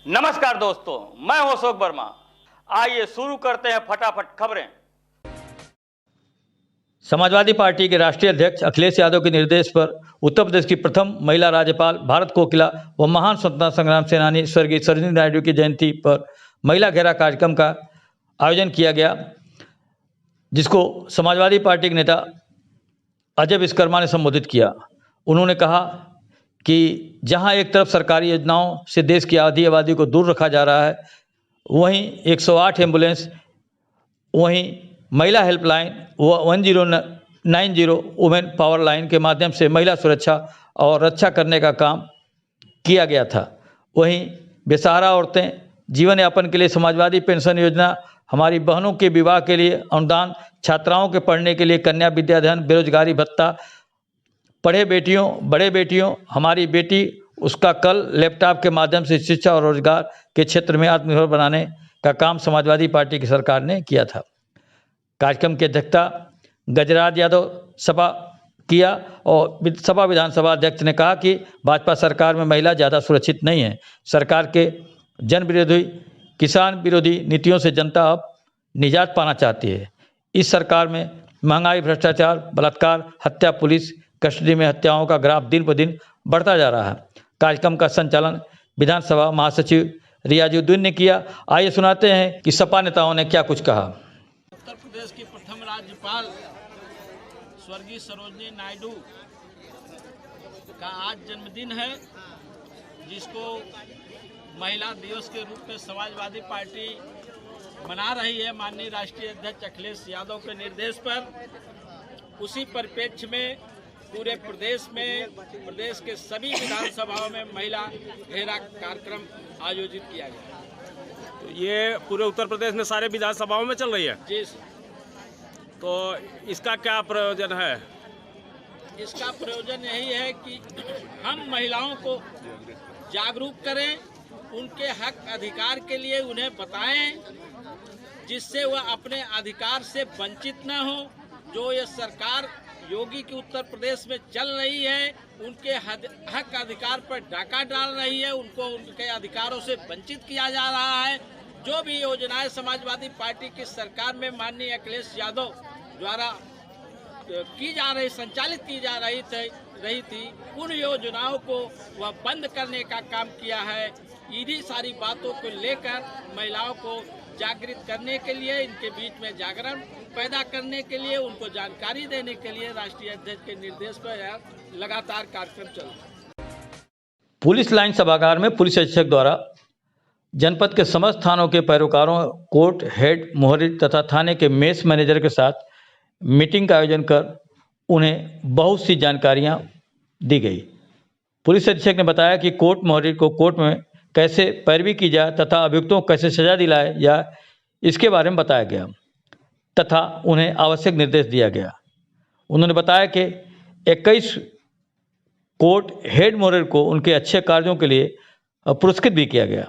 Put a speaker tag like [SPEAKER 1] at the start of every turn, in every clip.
[SPEAKER 1] नमस्कार दोस्तों, मैं हूं अशोक वर्मा। आइए शुरू करते हैं फटाफट खबरें। समाजवादी पार्टी के राष्ट्रीय अध्यक्ष अखिलेश यादव के निर्देश पर उत्तर प्रदेश की प्रथम महिला राज्यपाल, भारत कोकिला व महान स्वतंत्रता संग्राम सेनानी स्वर्गीय सरोजिनी नायडू की जयंती पर महिला घेरा कार्यक्रम का आयोजन किया गया, जिसको समाजवादी पार्टी के नेता अजय विश्वकर्मा ने संबोधित किया। उन्होंने कहा कि जहां एक तरफ सरकारी योजनाओं से देश की आधी आबादी को दूर रखा जा रहा है, वहीं 108 एम्बुलेंस, वहीं महिला हेल्पलाइन व 1090 वुमेन पावर लाइन के माध्यम से महिला सुरक्षा और रक्षा करने का काम किया गया था। वहीं बेसहारा औरतें जीवन यापन के लिए समाजवादी पेंशन योजना, हमारी बहनों के विवाह के लिए अनुदान, छात्राओं के पढ़ने के लिए कन्या विद्याधन, बेरोजगारी भत्ता, पढ़े बेटियों बड़े बेटियों, हमारी बेटी उसका कल लैपटॉप के माध्यम से शिक्षा और रोजगार के क्षेत्र में आत्मनिर्भर बनाने का काम समाजवादी पार्टी की सरकार ने किया था। कार्यक्रम की अध्यक्षता गजराज यादव सभा किया और विधानसभा अध्यक्ष ने कहा कि भाजपा सरकार में महिला ज़्यादा सुरक्षित नहीं है। सरकार के जन विरोधी, किसान विरोधी नीतियों से जनता अब निजात पाना चाहती है। इस सरकार में महंगाई, भ्रष्टाचार, बलात्कार, हत्या, पुलिस कस्टडी में हत्याओं का ग्राफ दिन ब दिन बढ़ता जा रहा है। कार्यक्रम का संचालन विधानसभा महासचिव रियाजुद्दीन ने किया। आइए सुनाते हैं कि सपा नेताओं ने क्या कुछ कहा।
[SPEAKER 2] उत्तर प्रदेश की प्रथम राज्यपाल स्वर्गीय सरोजिनी नायडू का आज जन्मदिन है, जिसको महिला दिवस के रूप में समाजवादी पार्टी मना रही है माननीय राष्ट्रीय अध्यक्ष अखिलेश यादव के निर्देश पर। उसी परिप्रेक्ष्य में पूरे प्रदेश में, प्रदेश के सभी विधानसभाओं में महिला घेरा कार्यक्रम आयोजित किया गया।
[SPEAKER 3] तो ये पूरे उत्तर प्रदेश में सारे विधानसभाओं में चल रही है
[SPEAKER 2] जी।
[SPEAKER 3] तो इसका क्या प्रयोजन है?
[SPEAKER 2] इसका प्रयोजन यही है कि हम महिलाओं को जागरूक करें, उनके हक अधिकार के लिए उन्हें बताएं, जिससे वह अपने अधिकार से वंचित न हो। जो ये सरकार योगी की उत्तर प्रदेश में चल रही है, उनके हक अधिकार पर डाका डाल रही है, उनको उनके अधिकारों से वंचित किया जा रहा है। जो भी योजनाएं समाजवादी पार्टी की सरकार में माननीय अखिलेश यादव द्वारा की जा रही, संचालित की जा रही थी, उन योजनाओं को वह बंद करने का काम किया है। इन्हीं सारी बातों को लेकर महिलाओं को जागृत करने के लिए, इनके बीच में जागरण पैदा करने के लिए, उनको जानकारी देने के लिए राष्ट्रीय अध्यक्ष के निर्देश पर लगातार कार्यक्रम चल रहा है।
[SPEAKER 1] पुलिस लाइन सभागार में पुलिस अधीक्षक द्वारा जनपद के समस्त थानों के पैरोकारों, कोर्ट हेड, मोहरिर तथा थाने के मेस मैनेजर के साथ मीटिंग का आयोजन कर उन्हें बहुत सी जानकारियां दी गई। पुलिस अधीक्षक ने बताया कि कोर्ट मोहरिर को कोर्ट में कैसे पैरवी की जाए तथा अभियुक्तों को कैसे सजा दिलाए जाए, इसके बारे में बताया गया तथा उन्हें आवश्यक निर्देश दिया गया। उन्होंने बताया कि 21 कोर्ट हेड मोहरिर को उनके अच्छे कार्यों के लिए पुरस्कृत भी किया गया।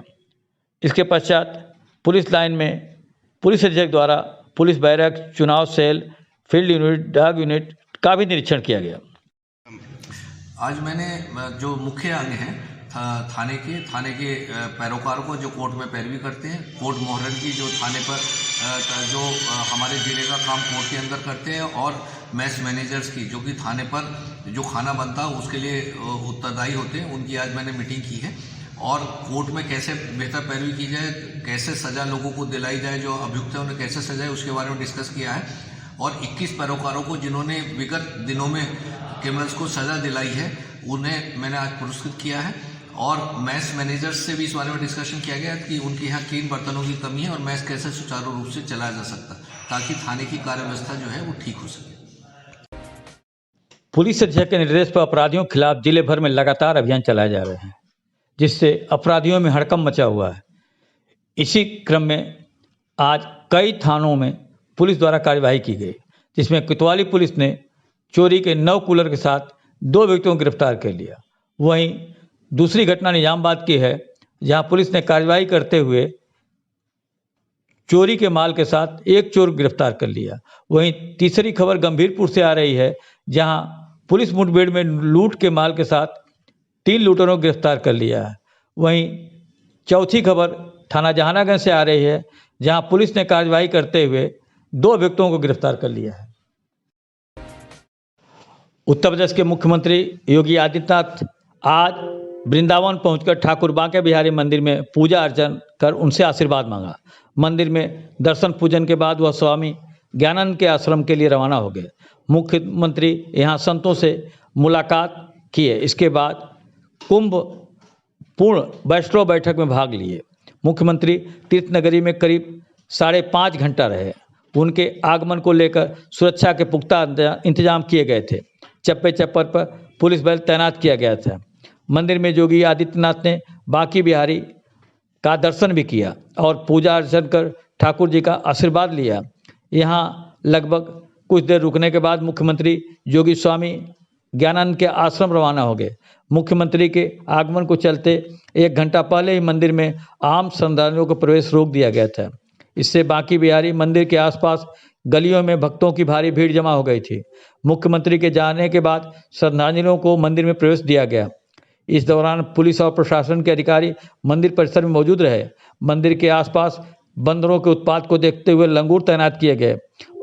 [SPEAKER 1] इसके पश्चात पुलिस लाइन में पुलिस अधीक्षक द्वारा पुलिस बैरक, चुनाव सेल, फील्ड यूनिट, डाक यूनिट का भी निरीक्षण किया गया।
[SPEAKER 4] आज मैंने जो मुख्य अंग हैं थाने के पैरोकारों को जो कोर्ट में पैरवी करते हैं, कोर्ट मोहरर की जो थाने पर जो हमारे जिले का काम कोर्ट के अंदर करते हैं, और मैस मैनेजर्स की जो कि थाने पर जो खाना बनता है उसके लिए उत्तरदायी होते हैं, उनकी आज मैंने मीटिंग की है। और कोर्ट में कैसे बेहतर पैरवी की जाए, कैसे सज़ा लोगों को दिलाई जाए, जो अभियुक्त है उन्हें कैसे सजाए, उसके बारे में डिस्कस किया है। और 21 पैरोकारों को जिन्होंने विगत दिनों में क्रिमिनल्स को सज़ा दिलाई है, उन्हें मैंने आज पुरस्कृत किया है। और मैस मैनेजर्स से भी इस बारे में डिस्कशन किया गया कि उनके यहाँ 3 बर्तनों की कमी है और मैस कैसे सुचारू रूप से चलाया जा सकता, ताकि थाने की कार्य व्यवस्था जो है वो ठीक हो सके।
[SPEAKER 1] पुलिस अधीक्षक के निर्देश पर अपराधियों के खिलाफ जिले भर में लगातार अभियान चलाए जा रहे हैं, जिससे अपराधियों में हड़कंप मचा हुआ है। इसी क्रम में आज कई थानों में पुलिस द्वारा कार्यवाही की गई, जिसमें कोतवाली पुलिस ने चोरी के 9 कूलर के साथ 2 व्यक्तियों को गिरफ्तार कर लिया। वहीं दूसरी घटना निजामाबाद की है, जहां पुलिस ने कार्रवाई करते हुए चोरी के माल के साथ 1 चोर गिरफ्तार कर लिया। वहीं तीसरी खबर गंभीरपुर से आ रही है, जहां पुलिस मुठभेड़ में लूट के माल के साथ 3 लूटेरों को गिरफ्तार कर लिया है। वहीं चौथी खबर थाना जहानागंज से आ रही है, जहां पुलिस ने कार्रवाई करते हुए 2 अभियुक्तों को गिरफ्तार कर लिया है। उत्तर प्रदेश के मुख्यमंत्री योगी आदित्यनाथ आज वृंदावन पहुंचकर ठाकुर बांके बिहारी मंदिर में पूजा अर्चन कर उनसे आशीर्वाद मांगा। मंदिर में दर्शन पूजन के बाद वह स्वामी ज्ञानानंद के आश्रम के लिए रवाना हो गए। मुख्यमंत्री यहां संतों से मुलाकात किए। इसके बाद कुंभ पूर्ण वैष्णव बैठक में भाग लिए। मुख्यमंत्री तीर्थ नगरी में करीब 5.5 घंटा रहे। उनके आगमन को लेकर सुरक्षा के पुख्ता इंतजाम किए गए थे। चप्पे चप्पर पर पुलिस बल तैनात किया गया था। मंदिर में योगी आदित्यनाथ ने बांके बिहारी का दर्शन भी किया और पूजा अर्चन कर ठाकुर जी का आशीर्वाद लिया। यहाँ लगभग कुछ देर रुकने के बाद मुख्यमंत्री योगी स्वामी ज्ञानानंद के आश्रम रवाना हो गए। मुख्यमंत्री के आगमन को चलते 1 घंटा पहले ही मंदिर में आम श्रद्धालुओं को प्रवेश रोक दिया गया था। इससे बांके बिहारी मंदिर के आसपास गलियों में भक्तों की भारी भीड़ जमा हो गई थी। मुख्यमंत्री के जाने के बाद श्रद्धालुओं को मंदिर में प्रवेश दिया गया। इस दौरान पुलिस और प्रशासन के अधिकारी मंदिर परिसर में मौजूद रहे। मंदिर के आसपास बंदरों के उत्पात को देखते हुए लंगूर तैनात किए गए।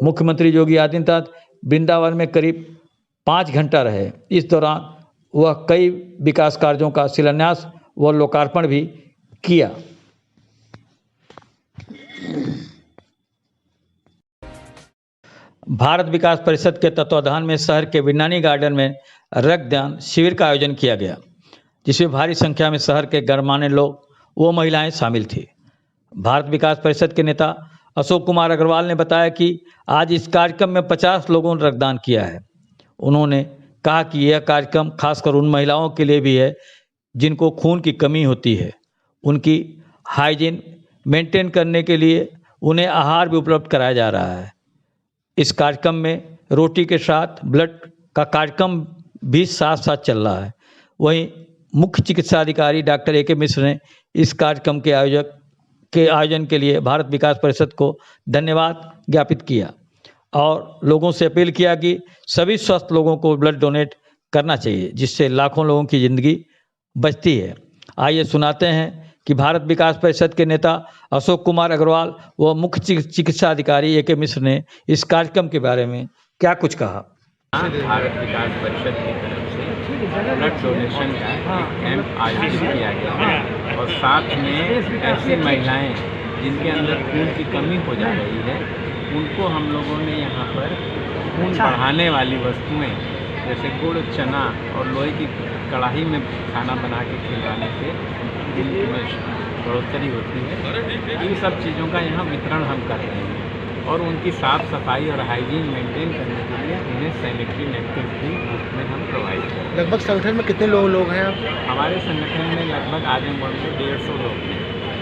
[SPEAKER 1] मुख्यमंत्री योगी आदित्यनाथ वृंदावन में करीब 5 घंटा रहे। इस दौरान वह कई विकास कार्यों का शिलान्यास व लोकार्पण भी किया। भारत विकास परिषद के तत्वाधान में शहर के विज्ञानी गार्डन में रक्तदान शिविर का आयोजन किया गया, जिसमें भारी संख्या में शहर के गणमान्य लोग व महिलाएं शामिल थी। भारत विकास परिषद के नेता अशोक कुमार अग्रवाल ने बताया कि आज इस कार्यक्रम में 50 लोगों ने रक्तदान किया है। उन्होंने कहा कि यह कार्यक्रम खासकर उन महिलाओं के लिए भी है जिनको खून की कमी होती है। उनकी हाइजीन मेंटेन करने के लिए उन्हें आहार भी उपलब्ध कराया जा रहा है। इस कार्यक्रम में रोटी के साथ ब्लड का कार्यक्रम भी साथ साथ चल रहा है। वहीं मुख्य चिकित्सा अधिकारी डॉक्टर ए.के. मिश्र ने इस कार्यक्रम के आयोजन के लिए भारत विकास परिषद को धन्यवाद ज्ञापित किया और लोगों से अपील किया कि सभी स्वस्थ लोगों को ब्लड डोनेट करना चाहिए, जिससे लाखों लोगों की ज़िंदगी बचती है। आइए सुनाते हैं कि भारत विकास परिषद के नेता अशोक कुमार अग्रवाल व मुख्य चिकित्सा अधिकारी ए.के. मिश्र ने इस कार्यक्रम के बारे में क्या कुछ कहा।
[SPEAKER 5] भारत विकास परिषद की तरफ से ब्लड डोनेशन का एक कैंप आयोजित किया गया है और साथ में ऐसी महिलाएं जिनके अंदर खून की कमी हो जा रही है, उनको हम लोगों ने यहाँ पर खून बढ़ाने वाली वस्तुएं जैसे गुड़, चना और लोहे की कढ़ाई में खाना बना के खिलवाने से दिल में बढ़ोतरी होती है। इन सब चीज़ों का यहाँ वितरण हम कर रहे हैं और उनकी साफ़ सफाई और हाइजीन मेंटेन करने के लिए उन्हें सैनिटरी नैपकिन भी उसमें हम प्रोवाइड करें।
[SPEAKER 6] लगभग संगठन में कितने लोग हैं आप?
[SPEAKER 5] हमारे संगठन में लगभग आजमगढ़ में 150 लोग हैं।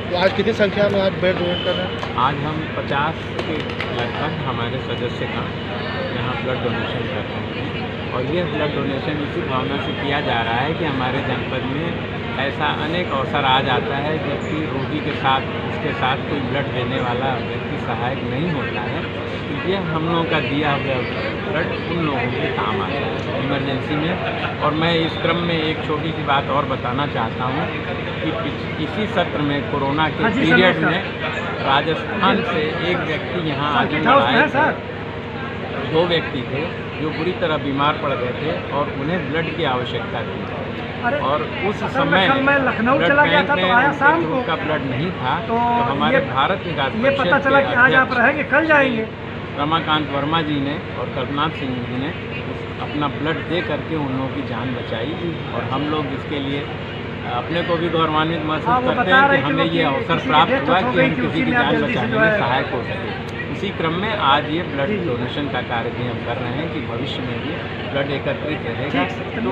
[SPEAKER 6] तो आज कितनी संख्या में आप ब्लड डोनेट कर रहे हैं?
[SPEAKER 5] आज हम 50 के लगभग हमारे सदस्य का यहाँ ब्लड डोनेशन कर रहे हैं और ये ब्लड डोनेशन इसी भावना से किया जा रहा है कि हमारे जनपद में ऐसा अनेक अवसर आ जाता है जबकि रोगी के साथ उसके साथ कोई ब्लड देने वाला व्यक्ति सहायक नहीं होता है, तो ये हम लोगों का दिया हुआ ब्लड उन लोगों के काम आता है इमरजेंसी में। और मैं इस क्रम में एक छोटी सी बात और बताना चाहता हूँ कि इसी सत्र में कोरोना के पीरियड में राजस्थान से एक व्यक्ति यहाँ आजमगढ़ आए थे। 2 व्यक्ति थे जो बुरी तरह बीमार पड़ गए थे और उन्हें ब्लड की आवश्यकता थी और उस समय ब्लड बैंक में उनका ब्लड नहीं था, तो हमारे भारत विकास परिषद के अध्यक्ष रमाकांत वर्मा जी ने और कल्पनाथ सिंह जी ने अपना ब्लड दे करके उन लोगों की जान बचाई और हम लोग इसके लिए अपने को भी गौरवान्वित महसूस करते हैं कि हमें ये अवसर प्राप्त हुआ कि हम किसी की जान बचाने में सहायक हो सके। इसी क्रम में आज ये ब्लड डोनेशन का कार्य भी हम कर रहे हैं कि भविष्य में भी ब्लड एकत्रित रहेगा, तो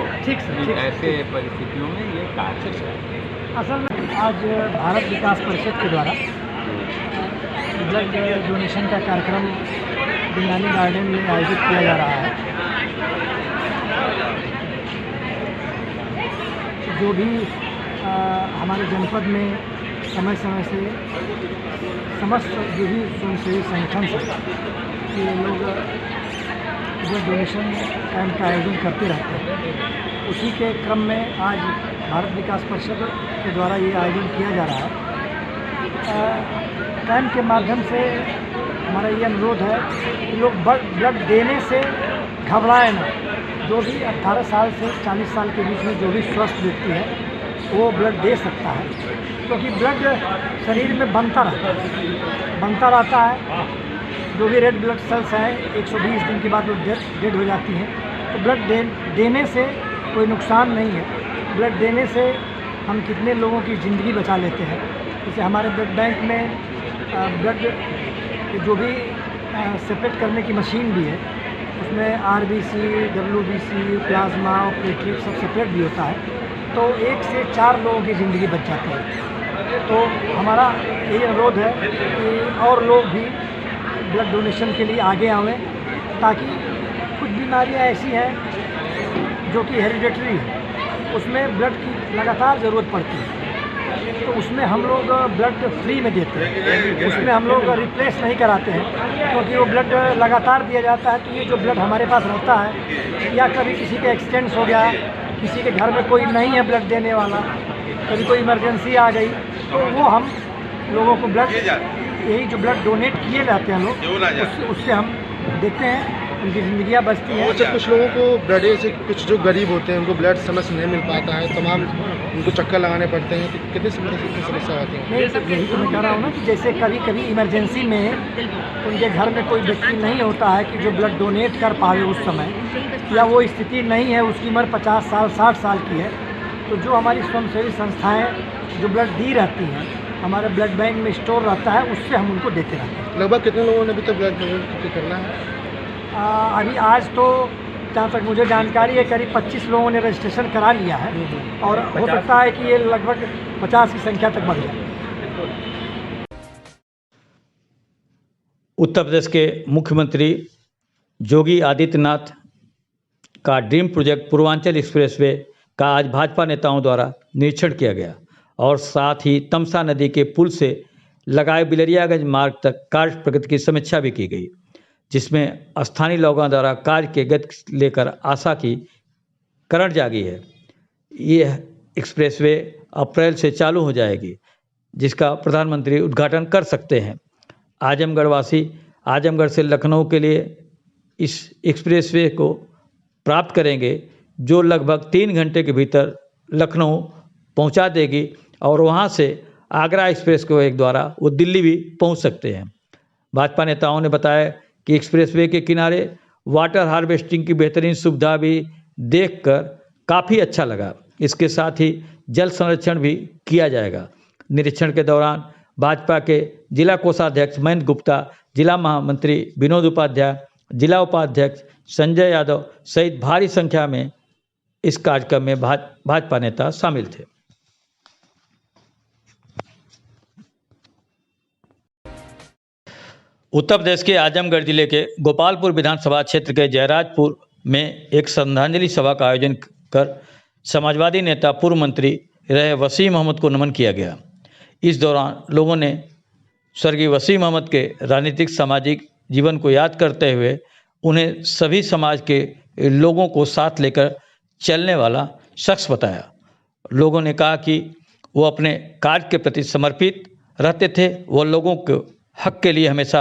[SPEAKER 5] ऐसे परिस्थितियों में ये कार्य चलेगा।
[SPEAKER 7] असल में आज भारत विकास परिषद के द्वारा ब्लड डोनेशन का कार्यक्रम विज्ञानी गार्डन में आयोजित किया जा रहा है। जो भी हमारे जनपद में समय समय से समस्त जो भी स्वयंसेवी संगठन से ये लोग ब्लड डोनेशन कैंप का आयोजन करते रहते हैं, उसी के क्रम में आज भारत विकास परिषद के द्वारा ये आयोजन किया जा रहा है। कैंप के माध्यम से हमारा ये अनुरोध है कि लोग ब्लड देने से घबराए ना। जो भी 18 साल से 40 साल के बीच में जो भी स्वस्थ व्यक्ति है वो ब्लड दे सकता है, क्योंकि ब्लड शरीर में बनता रहता है। जो भी रेड ब्लड सेल्स हैं 120 दिन के बाद वो डेड हो जाती हैं। तो ब्लड देने से कोई नुकसान नहीं है। ब्लड देने से हम कितने लोगों की ज़िंदगी बचा लेते हैं। जैसे हमारे ब्लड बैंक में ब्लड जो भी सेपरेट करने की मशीन भी है, उसमें RBC, WBC, प्लाज्मा और प्लेटलेट सब सेपरेट भी होता है। तो 1 से 4 लोगों की ज़िंदगी बच जाती है। तो हमारा यही अनुरोध है कि और लोग भी ब्लड डोनेशन के लिए आगे आवें, ताकि कुछ बीमारियां ऐसी हैं जो कि हेरिडेटरी है, उसमें ब्लड की लगातार ज़रूरत पड़ती है। तो उसमें हम लोग ब्लड फ्री में देते हैं, उसमें हम लोग रिप्लेस नहीं कराते हैं, क्योंकि वो ब्लड लगातार दिया जाता है। तो ये जो ब्लड हमारे पास रहता है, या कभी किसी का एक्सीडेंट हो गया, किसी के घर में कोई नहीं है ब्लड देने वाला, कभी कोई इमरजेंसी आ गई, तो वो हम लोगों को ब्लड, यही जो ब्लड डोनेट किए जाते हैं लोग, उससे हम देते हैं, उनकी ज़िंदगियाँ बचती हैं।
[SPEAKER 6] अच्छा, कुछ लोगों को ब्लड से, कुछ जो गरीब होते हैं उनको ब्लड समय से नहीं मिल पाता है, तमाम उनको चक्कर लगाने पड़ते हैं, तो कितनी समस्या होती है?
[SPEAKER 7] नहीं, यही तो मैं कह रहा हूँ ना कि जैसे कभी कभी इमरजेंसी में उनके घर में कोई व्यक्ति नहीं होता है कि जो ब्लड डोनेट कर पाए उस समय, या वो स्थिति नहीं है, उसकी उम्र 50 साल 60 साल की है, तो जो हमारी स्वयंसेवी संस्थाएँ जो ब्लड दी रहती हैं, हमारे ब्लड बैंक में स्टोर रहता है, उससे हम उनको देते रहते हैं।
[SPEAKER 6] लगभग कितने लोगों ने अभी तक ब्लड डोनेट करना है?
[SPEAKER 7] अभी आज तो जहाँ तक मुझे जानकारी है करीब 25 लोगों ने रजिस्ट्रेशन करा लिया है, और हो सकता है कि ये लगभग 50 की संख्या तक बढ़ जाए।
[SPEAKER 1] उत्तर प्रदेश के मुख्यमंत्री योगी आदित्यनाथ का ड्रीम प्रोजेक्ट पूर्वांचल एक्सप्रेसवे का आज भाजपा नेताओं द्वारा निरीक्षण किया गया, और साथ ही तमसा नदी के पुल से लगाए बिलरियागंज मार्ग तक कार्य प्रगति की समीक्षा भी की गई, जिसमें स्थानीय लोगों द्वारा कार्य के गति लेकर आशा की करण जागी है। यह एक्सप्रेसवे अप्रैल से चालू हो जाएगी, जिसका प्रधानमंत्री उद्घाटन कर सकते हैं। आजमगढ़ वासी आजमगढ़ से लखनऊ के लिए इस एक्सप्रेसवे को प्राप्त करेंगे, जो लगभग 3 घंटे के भीतर लखनऊ पहुंचा देगी, और वहां से आगरा एक्सप्रेसवे द्वारा वो दिल्ली भी पहुंच सकते हैं। भाजपा नेताओं ने बताया कि एक्सप्रेसवे के किनारे वाटर हार्वेस्टिंग की बेहतरीन सुविधा भी देखकर काफ़ी अच्छा लगा। इसके साथ ही जल संरक्षण भी किया जाएगा। निरीक्षण के दौरान भाजपा के जिला कोषाध्यक्ष महेंद्र गुप्ता, जिला महामंत्री विनोद उपाध्याय, जिला उपाध्यक्ष संजय यादव सहित भारी संख्या में इस कार्यक्रम में भाजपा नेता शामिल थे। उत्तर प्रदेश के आजमगढ़ जिले के गोपालपुर विधानसभा क्षेत्र के जयराजपुर में एक श्रद्धांजलि सभा का आयोजन कर समाजवादी नेता पूर्व मंत्री रहे वसीम अहमद को नमन किया गया। इस दौरान लोगों ने स्वर्गीय वसीम अहमद के राजनीतिक सामाजिक जीवन को याद करते हुए उन्हें सभी समाज के लोगों को साथ लेकर चलने वाला शख्स बताया। लोगों ने कहा कि वो अपने कार्य के प्रति समर्पित रहते थे, वो लोगों के हक के लिए हमेशा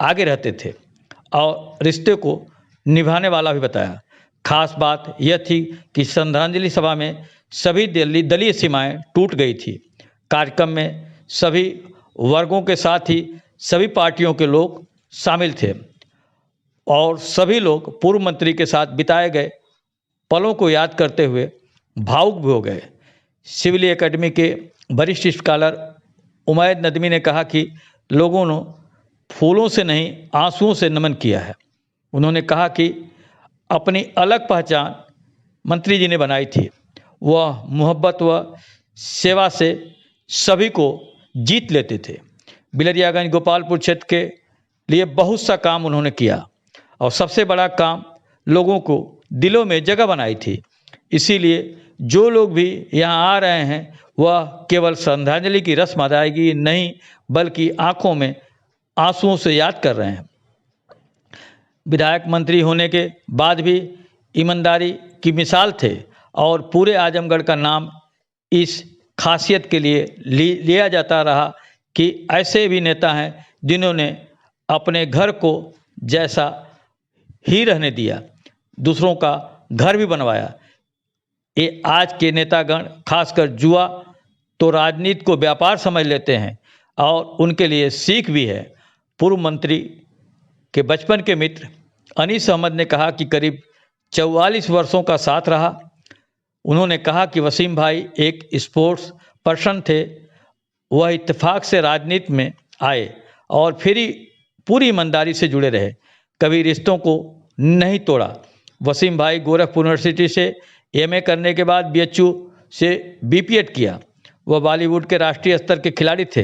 [SPEAKER 1] आगे रहते थे और रिश्ते को निभाने वाला भी बताया। खास बात यह थी कि श्रद्धांजलि सभा में सभी दलीय सीमाएं टूट गई थी। कार्यक्रम में सभी वर्गों के साथ ही सभी पार्टियों के लोग शामिल थे और सभी लोग पूर्व मंत्री के साथ बिताए गए पलों को याद करते हुए भावुक भी हो गए। सिविल एकेडमी के वरिष्ठ स्कॉलर उमैद नदवी ने कहा कि लोगों ने फूलों से नहीं आंसुओं से नमन किया है। उन्होंने कहा कि अपनी अलग पहचान मंत्री जी ने बनाई थी। वह मोहब्बत व सेवा से सभी को जीत लेते थे। बिलरियागंज गोपालपुर क्षेत्र के लिए बहुत सा काम उन्होंने किया और सबसे बड़ा काम लोगों को दिलों में जगह बनाई थी। इसीलिए जो लोग भी यहाँ आ रहे हैं वह केवल श्रद्धांजलि की रस्म अदायगी नहीं बल्कि आंखों में आंसुओं से याद कर रहे हैं। विधायक मंत्री होने के बाद भी ईमानदारी की मिसाल थे और पूरे आजमगढ़ का नाम इस खासियत के लिए लिया जाता रहा कि ऐसे भी नेता हैं जिन्होंने अपने घर को जैसा ही रहने दिया, दूसरों का घर भी बनवाया। ये आज के नेतागण खासकर जुआ तो राजनीति को व्यापार समझ लेते हैं और उनके लिए सीख भी है। पूर्व मंत्री के बचपन के मित्र अनीस अहमद ने कहा कि करीब 44 वर्षों का साथ रहा। उन्होंने कहा कि वसीम भाई एक स्पोर्ट्स पर्सन थे, वह इत्तेफाक से राजनीति में आए और फिर पूरी ईमानदारी से जुड़े रहे, कभी रिश्तों को नहीं तोड़ा। वसीम भाई गोरखपुर यूनिवर्सिटी से एमए करने के बाद बीएचयू से बीपीएड किया। वह बॉलीवुड के राष्ट्रीय स्तर के खिलाड़ी थे।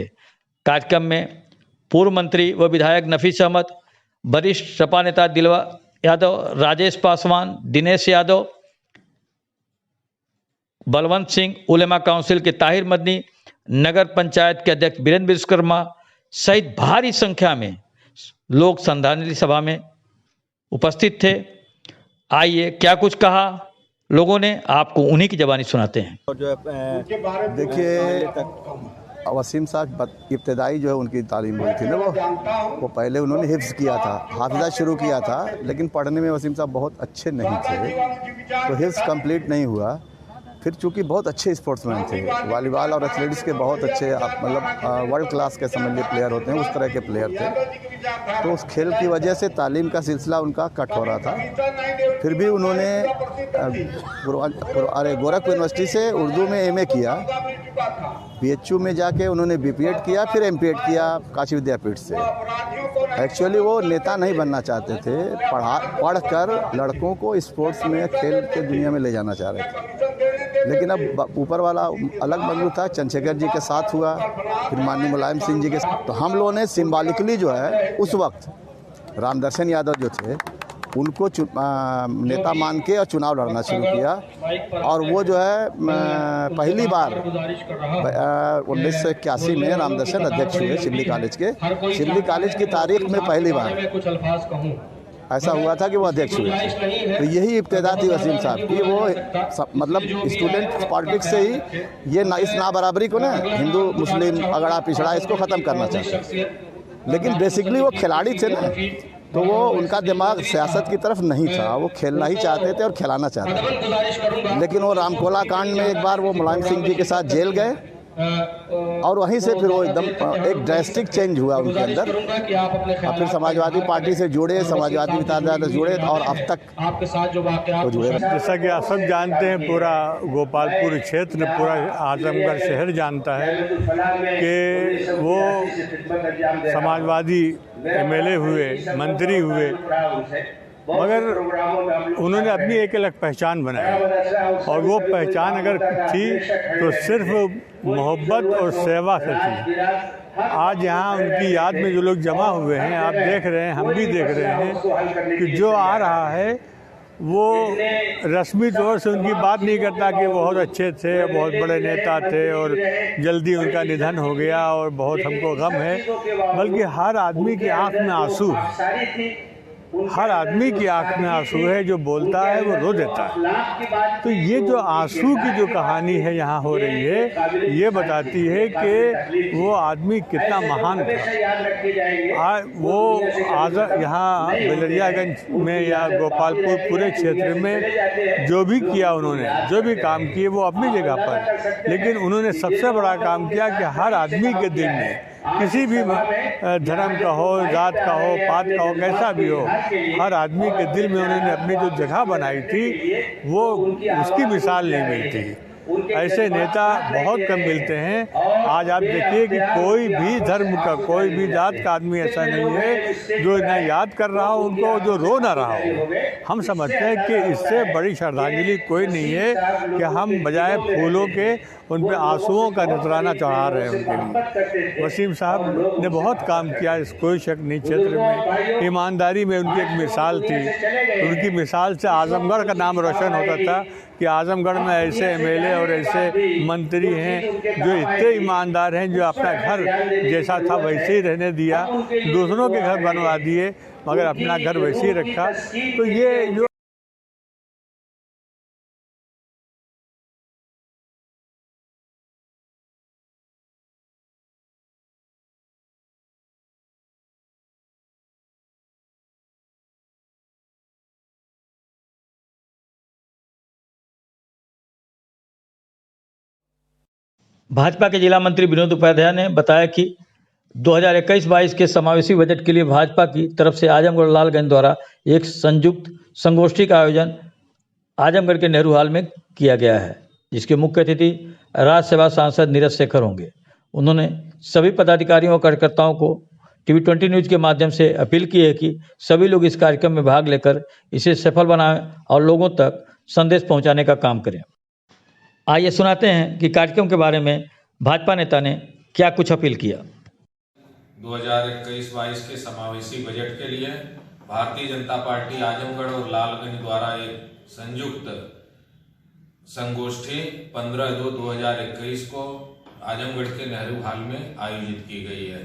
[SPEAKER 1] कार्यक्रम में पूर्व मंत्री व विधायक नफीस अहमद, वरिष्ठ सपा नेता दिलवा यादव, राजेश पासवान, दिनेश यादव, बलवंत सिंह, उलेमा काउंसिल के ताहिर मदनी, नगर पंचायत के अध्यक्ष वीरेंद्र विश्वकर्मा सहित भारी संख्या में लोग श्रद्धांजलि सभा में उपस्थित थे। आइए क्या कुछ कहा लोगों ने, आपको उन्हीं की ज़बानी सुनाते हैं।
[SPEAKER 8] और जो देखिए वसीम साहब इब्तदाई जो है उनकी तालीम हुई थी ना, वो पहले उन्होंने हिफ्ज़ किया था, हाफिज़ा शुरू किया था, लेकिन पढ़ने में वसीम साहब बहुत अच्छे नहीं थे, तो हिफ्ज़ कंप्लीट नहीं हुआ। फिर चूँकि बहुत अच्छे स्पोर्ट्समैन थे, वॉलीबॉल और एथलेटिक्स के बहुत अच्छे मतलब वर्ल्ड क्लास के समझ लिए प्लेयर होते हैं, उस तरह के प्लेयर थे। तो उस खेल की वजह से तालीम का सिलसिला उनका कट हो रहा था। फिर भी उन्होंने गोरखपुर यूनिवर्सिटी से उर्दू में एमए किया, बीएचयू में जाके उन्होंने बीपीएड किया, फिर एमपीएड किया काशी विद्यापीठ से। एक्चुअली वो नेता नहीं बनना चाहते थे, पढ़कर लड़कों को स्पोर्ट्स में खेल के दुनिया में ले जाना चाह रहे थे। लेकिन अब ऊपर वाला अलग मंजूर था, चंद्रशेखर जी के साथ हुआ, फिर माननीय मुलायम सिंह जी के साथ। तो हम लोगों ने सिम्बॉलिकली जो है उस वक्त रामदर्शन यादव जो थे उनको नेता मान के और चुनाव लड़ना शुरू किया। और वो जो है पहली बार 1981 में रामदर्शन अध्यक्ष हुए शिवली कॉलेज के। शिवली कॉलेज की तारीख में पहली बार ऐसा हुआ था कि वो अध्यक्ष हुए थे। तो यही इब्तिदा थी वसीम साहब की। वो मतलब स्टूडेंट पॉलिटिक्स से ही ये इस नाबराबरी को ना, हिंदू मुस्लिम अगड़ा पिछड़ा, इसको ख़त्म करना चाहते। लेकिन बेसिकली वो खिलाड़ी थे ना, तो वो उनका दिमाग सियासत की तरफ नहीं था, वो खेलना ही चाहते थे और खिलाना चाहते थे। लेकिन वो रामकोला कांड में एक बार वो मुलायम सिंह जी के साथ जेल गए और वहीं से फिर वो एकदम एक ड्रास्टिक चेंज हुआ उनके अंदर। और फिर समाजवादी पार्टी से जुड़े, समाजवादी विचारधारा से जुड़े और अब तक वो जुड़े।
[SPEAKER 9] जैसा कि आप सब जानते हैं, पूरा गोपालपुर क्षेत्र, पूरा आजमगढ़ शहर जानता है कि वो समाजवादी एमएलए हुए, मंत्री हुए, मगर उन्होंने अपनी एक अलग पहचान बनाई। और वो पहचान अगर थी तो सिर्फ मोहब्बत और सेवा से थी। आज यहाँ उनकी याद में जो लोग जमा हुए हैं, आप देख रहे हैं, हम भी देख रहे हैं कि जो आ रहा है वो रस्मी तौर से उनकी बात नहीं करता कि बहुत अच्छे थे, बहुत बड़े नेता थे और जल्दी उनका निधन हो गया और बहुत हमको गम है, बल्कि हर आदमी की आंख में आंसू, हर आदमी की आंख में आंसू है। जो बोलता है वो रो देता है। तो ये जो आंसू की जो कहानी है यहाँ हो रही है, ये बताती है कि वो आदमी कितना महान था। वो यहाँ बेलरियागंज में या गोपालपुर पूरे क्षेत्र में जो भी किया उन्होंने, जो भी काम किए वो अपनी जगह पर, लेकिन उन्होंने सबसे बड़ा काम किया कि हर आदमी के दिल में, किसी भी धर्म का हो, जात का हो, पात का हो, कैसा भी हो, हर आदमी के दिल में उन्होंने अपनी जो जगह बनाई थी वो उसकी मिसाल नहीं मिलती। ऐसे नेता बहुत कम मिलते हैं। आज आप देखिए कि कोई भी धर्म का, कोई भी जात का आदमी ऐसा नहीं है जो न याद कर रहा हो उनको, जो रो ना रहा हो। हम समझते हैं कि इससे बड़ी श्रद्धांजलि कोई नहीं है कि हम बजाय फूलों के उन पे आंसुओं का नजराना चढ़ा रहे हैं उनके लिए। वसीम साहब ने बहुत काम किया, इस कोई शक नहीं। क्षेत्र में ईमानदारी में उनकी एक मिसाल थी। उनकी मिसाल से आजमगढ़ का नाम रोशन होता था कि आजमगढ़ में ऐसे एमएलए और ऐसे मंत्री हैं जो इतने ईमानदार हैं, जो अपना घर जैसा था वैसे ही रहने दिया, दूसरों के घर बनवा दिए मगर अपना घर वैसे ही रखा। तो ये जो
[SPEAKER 1] भाजपा के जिला मंत्री विनोद उपाध्याय ने बताया कि 2021-22 के समावेशी बजट के लिए भाजपा की तरफ से आजमगढ़ लालगंज द्वारा एक संयुक्त संगोष्ठी का आयोजन आजमगढ़ के नेहरू हॉल में किया गया है, जिसके मुख्य अतिथि राज्यसभा सांसद नीरज शेखर होंगे। उन्होंने सभी पदाधिकारियों और कार्यकर्ताओं को TV20 न्यूज़ के माध्यम से अपील की है कि सभी लोग इस कार्यक्रम में भाग लेकर इसे सफल बनाएं और लोगों तक संदेश पहुंचाने का काम करें। आइए सुनाते हैं कि कार्यक्रम के बारे में भाजपा नेता ने क्या कुछ अपील किया।
[SPEAKER 10] 2021-22 के समावेशी बजट के लिए भारतीय जनता पार्टी आजमगढ़ और लालगंज द्वारा एक संयुक्त संगोष्ठी 15/2/2021 को आजमगढ़ के नेहरू हॉल में आयोजित की गई है,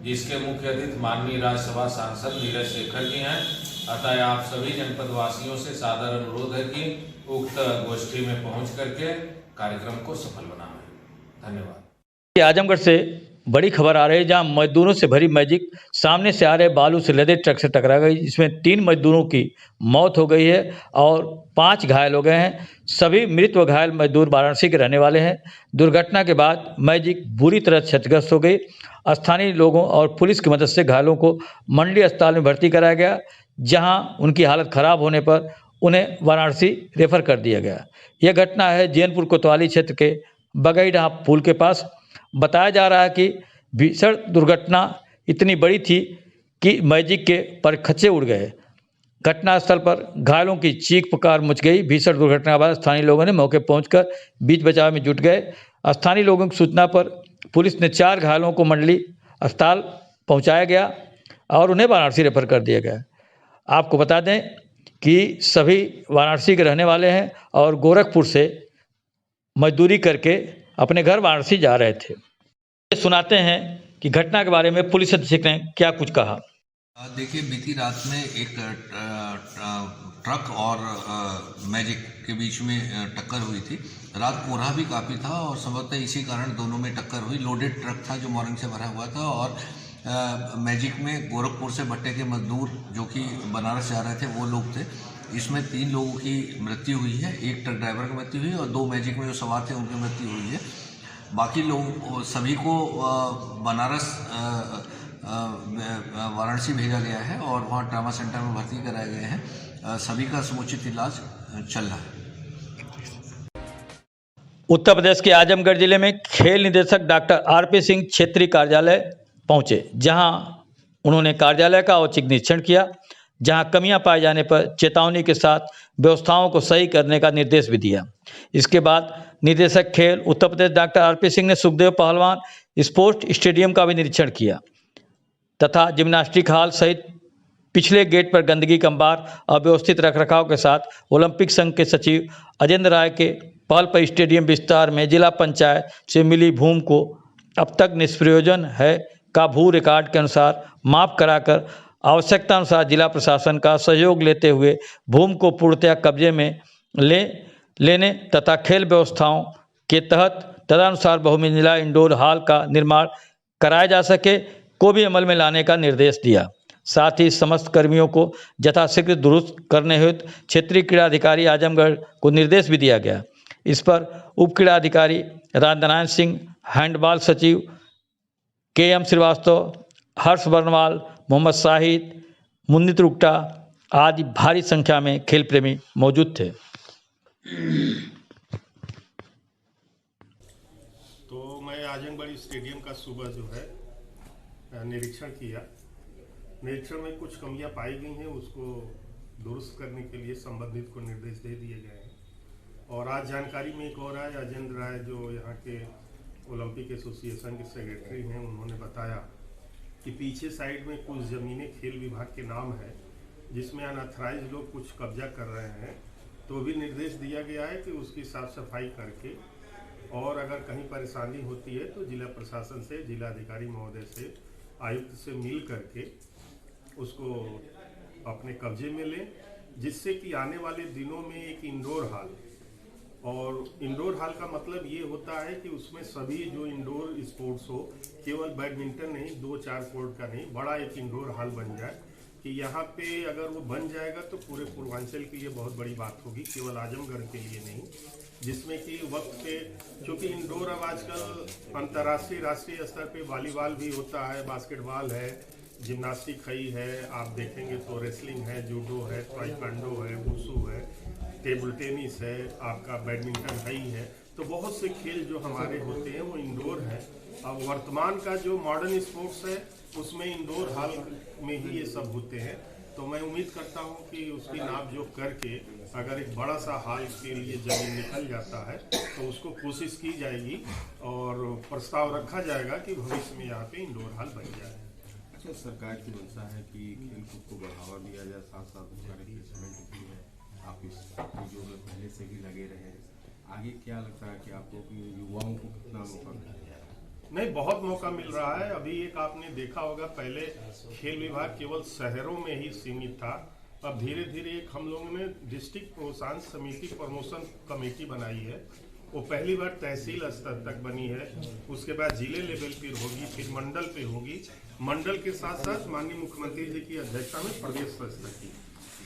[SPEAKER 10] जिसके मुख्य अतिथि माननीय राज्यसभा सांसद नीरज शेखर जी हैं। अतः आप सभी जनपद वासियों से सादर अनुरोध है कि उक्त गोष्ठी में पहुंच करके कार्यक्रम को सफल बनाएं। धन्यवाद।
[SPEAKER 1] आजमगढ़ से बड़ी खबर आ रही है, जहां मजदूरों से भरी मैजिक सामने से आ रहे बालू से लदे ट्रक से टकरा गई, जिसमें 3 मजदूरों की मौत हो गई है और 5 घायल हो गए हैं। सभी मृत व घायल मजदूर वाराणसी के रहने वाले हैं। दुर्घटना के बाद मैजिक बुरी तरह क्षतिग्रस्त हो गई। स्थानीय लोगों और पुलिस की मदद से घायलों को मंडी अस्पताल में भर्ती कराया गया, जहां उनकी हालत खराब होने पर उन्हें वाराणसी रेफर कर दिया गया। यह घटना है जैनपुर कोतवाली क्षेत्र के बगईडहा पुल के पास। बताया जा रहा है कि भीषण दुर्घटना इतनी बड़ी थी कि मैजिक के परखच्चे उड़ गए। घटनास्थल पर घायलों की चीख पुकार मच गई। भीषण दुर्घटना के बाद स्थानीय लोगों ने मौके पहुंचकर बीच बचाव में जुट गए। स्थानीय लोगों की सूचना पर पुलिस ने 4 घायलों को मंडली अस्पताल पहुंचाया गया और उन्हें वाराणसी रेफर कर दिया गया। आपको बता दें कि सभी वाराणसी के रहने वाले हैं और गोरखपुर से मजदूरी करके अपने घर वाराणसी जा रहे थे। सुनाते हैं कि घटना के बारे में पुलिस अधीक्षक ने क्या कुछ कहा।
[SPEAKER 4] देखिए, बीती रात में एक ट्रक और मैजिक के बीच में टक्कर हुई थी। रात कोहरा भी काफ़ी था और संभवतः इसी कारण दोनों में टक्कर हुई। लोडेड ट्रक था जो मॉर्निंग से भरा हुआ था और मैजिक में गोरखपुर से भट्टे के मजदूर जो कि बनारस जा रहे थे वो लोग थे। इसमें 3 लोगों की मृत्यु हुई है। एक ट्रक ड्राइवर की मृत्यु हुई और 2 मैजिक में जो सवार थे उनकी मृत्यु हुई है। बाकी लोग सभी को बनारस वाराणसी भेजा गया है और वहाँ ट्रामा सेंटर में भर्ती कराए गए हैं। सभी का समुचित इलाज चल रहा है।
[SPEAKER 1] उत्तर प्रदेश के आजमगढ़ जिले में खेल निदेशक डॉक्टर RP सिंह क्षेत्रीय कार्यालय पहुंचे, जहां उन्होंने कार्यालय का औचक निरीक्षण किया, जहां कमियां पाए जाने पर चेतावनी के साथ व्यवस्थाओं को सही करने का निर्देश भी दिया। इसके बाद निदेशक खेल उत्तर प्रदेश डॉक्टर RP सिंह ने सुखदेव पहलवान स्पोर्ट्स स्टेडियम का भी निरीक्षण किया तथा जिम्नास्टिक हॉल सहित पिछले गेट पर गंदगी कंबार अव्यवस्थित रखरखाव के साथ ओलंपिक संघ के सचिव अजेंद्र राय के पहल पर स्टेडियम विस्तार में जिला पंचायत से मिली भूमि को अब तक निष्प्रयोजन है का भू रिकॉर्ड के अनुसार माप कराकर आवश्यकता अनुसार जिला प्रशासन का सहयोग लेते हुए भूमि को पूर्णतया कब्जे में लेने तथा खेल व्यवस्थाओं के तहत तदनुसार बहुमंजिला इंडोर हॉल का निर्माण कराया जा सके को भी अमल में लाने का निर्देश दिया। साथ ही समस्त कर्मियों को यथाशीघ्र दुरुस्त करने हेतु क्षेत्रीय क्रीड़ा अधिकारी आजमगढ़ को निर्देश भी दिया गया। इस पर उप क्रीड़ा अधिकारी राजनारायण सिंह, हैंडबॉल सचिव KM श्रीवास्तव, हर्ष बर्नवाल, मोहम्मद शाहिद, मुन्नित रुक्टा आदि भारी संख्या में खेल प्रेमी मौजूद थे।
[SPEAKER 11] तो मैं आजमगढ़ स्टेडियम का सुबह जो है निरीक्षण किया। निरीक्षण में कुछ कमियां पाई गई हैं, उसको दुरुस्त करने के लिए संबंधित को निर्देश दे दिए गए हैं। और आज जानकारी में एक और आया, अजेंद्र राय जो यहाँ के ओलंपिक एसोसिएशन के सेक्रेटरी हैं, उन्होंने बताया कि पीछे साइड में कुछ ज़मीनें खेल विभाग के नाम है, जिसमें अनऑथराइज लोग कुछ कब्जा कर रहे हैं। तो भी निर्देश दिया गया है कि उसकी साफ सफाई करके और अगर कहीं परेशानी होती है तो जिला प्रशासन से, जिला अधिकारी महोदय से, आयुक्त से मिल करके उसको अपने कब्जे में लें, जिससे कि आने वाले दिनों में एक इंडोर हॉल, और इंडोर हॉल का मतलब ये होता है कि उसमें सभी जो इंडोर स्पोर्ट्स हो, केवल बैडमिंटन नहीं, 2-4 कोर्ट का नहीं, बड़ा एक इंडोर हॉल बन जाए। कि यहाँ पे अगर वो बन जाएगा तो पूरे पूर्वांचल के लिए बहुत बड़ी बात होगी, केवल आजमगढ़ के लिए नहीं। जिसमें कि वक्त पे, क्योंकि इंडोर अब आजकल अंतर्राष्ट्रीय राष्ट्रीय स्तर पे वॉलीबॉल भी होता है, बास्केटबॉल है, जिम्नास्टिक है, आप देखेंगे तो रेसलिंग है, जूडो है, ताइक्वांडो है, वुशु है, टेबल टेनिस है, आपका बैडमिंटन ही है। तो बहुत से खेल जो हमारे होते हैं वो इंडोर है। अब वर्तमान का जो मॉडर्न स्पोर्ट्स है उसमें इंडोर हॉल में ही ये सब होते हैं। तो मैं उम्मीद करता हूं कि उसकी नाप जोख करके अगर एक बड़ा सा हॉल के लिए जमीन निकल जाता है तो उसको कोशिश की जाएगी और प्रस्ताव रखा जाएगा कि भविष्य में यहाँ पे इंडोर हॉल बन जाए।
[SPEAKER 12] अच्छा, सरकार की मंशा है कि खेलकूद को बढ़ावा दिया जाए, साथ साथ इन्वेस्टमेंट भी है, आप इस चीज़ों में पहले से ही लगे रहे, आगे क्या लगता है कि आपको कि युवाओं को कितना मौका मिल रहा है?
[SPEAKER 11] नहीं, बहुत मौका मिल रहा है। अभी एक आपने देखा होगा, पहले खेल विभाग केवल शहरों में ही सीमित था। अब धीरे धीरे एक हम लोगों ने डिस्ट्रिक्ट प्रोत्साहन समिति प्रमोशन कमेटी बनाई है। वो पहली बार तहसील स्तर तक बनी है, उसके बाद जिले लेवल पर होगी, फिर मंडल पे होगी, मंडल के साथ साथ माननीय मुख्यमंत्री जी की अध्यक्षता में प्रदेश स्तर की।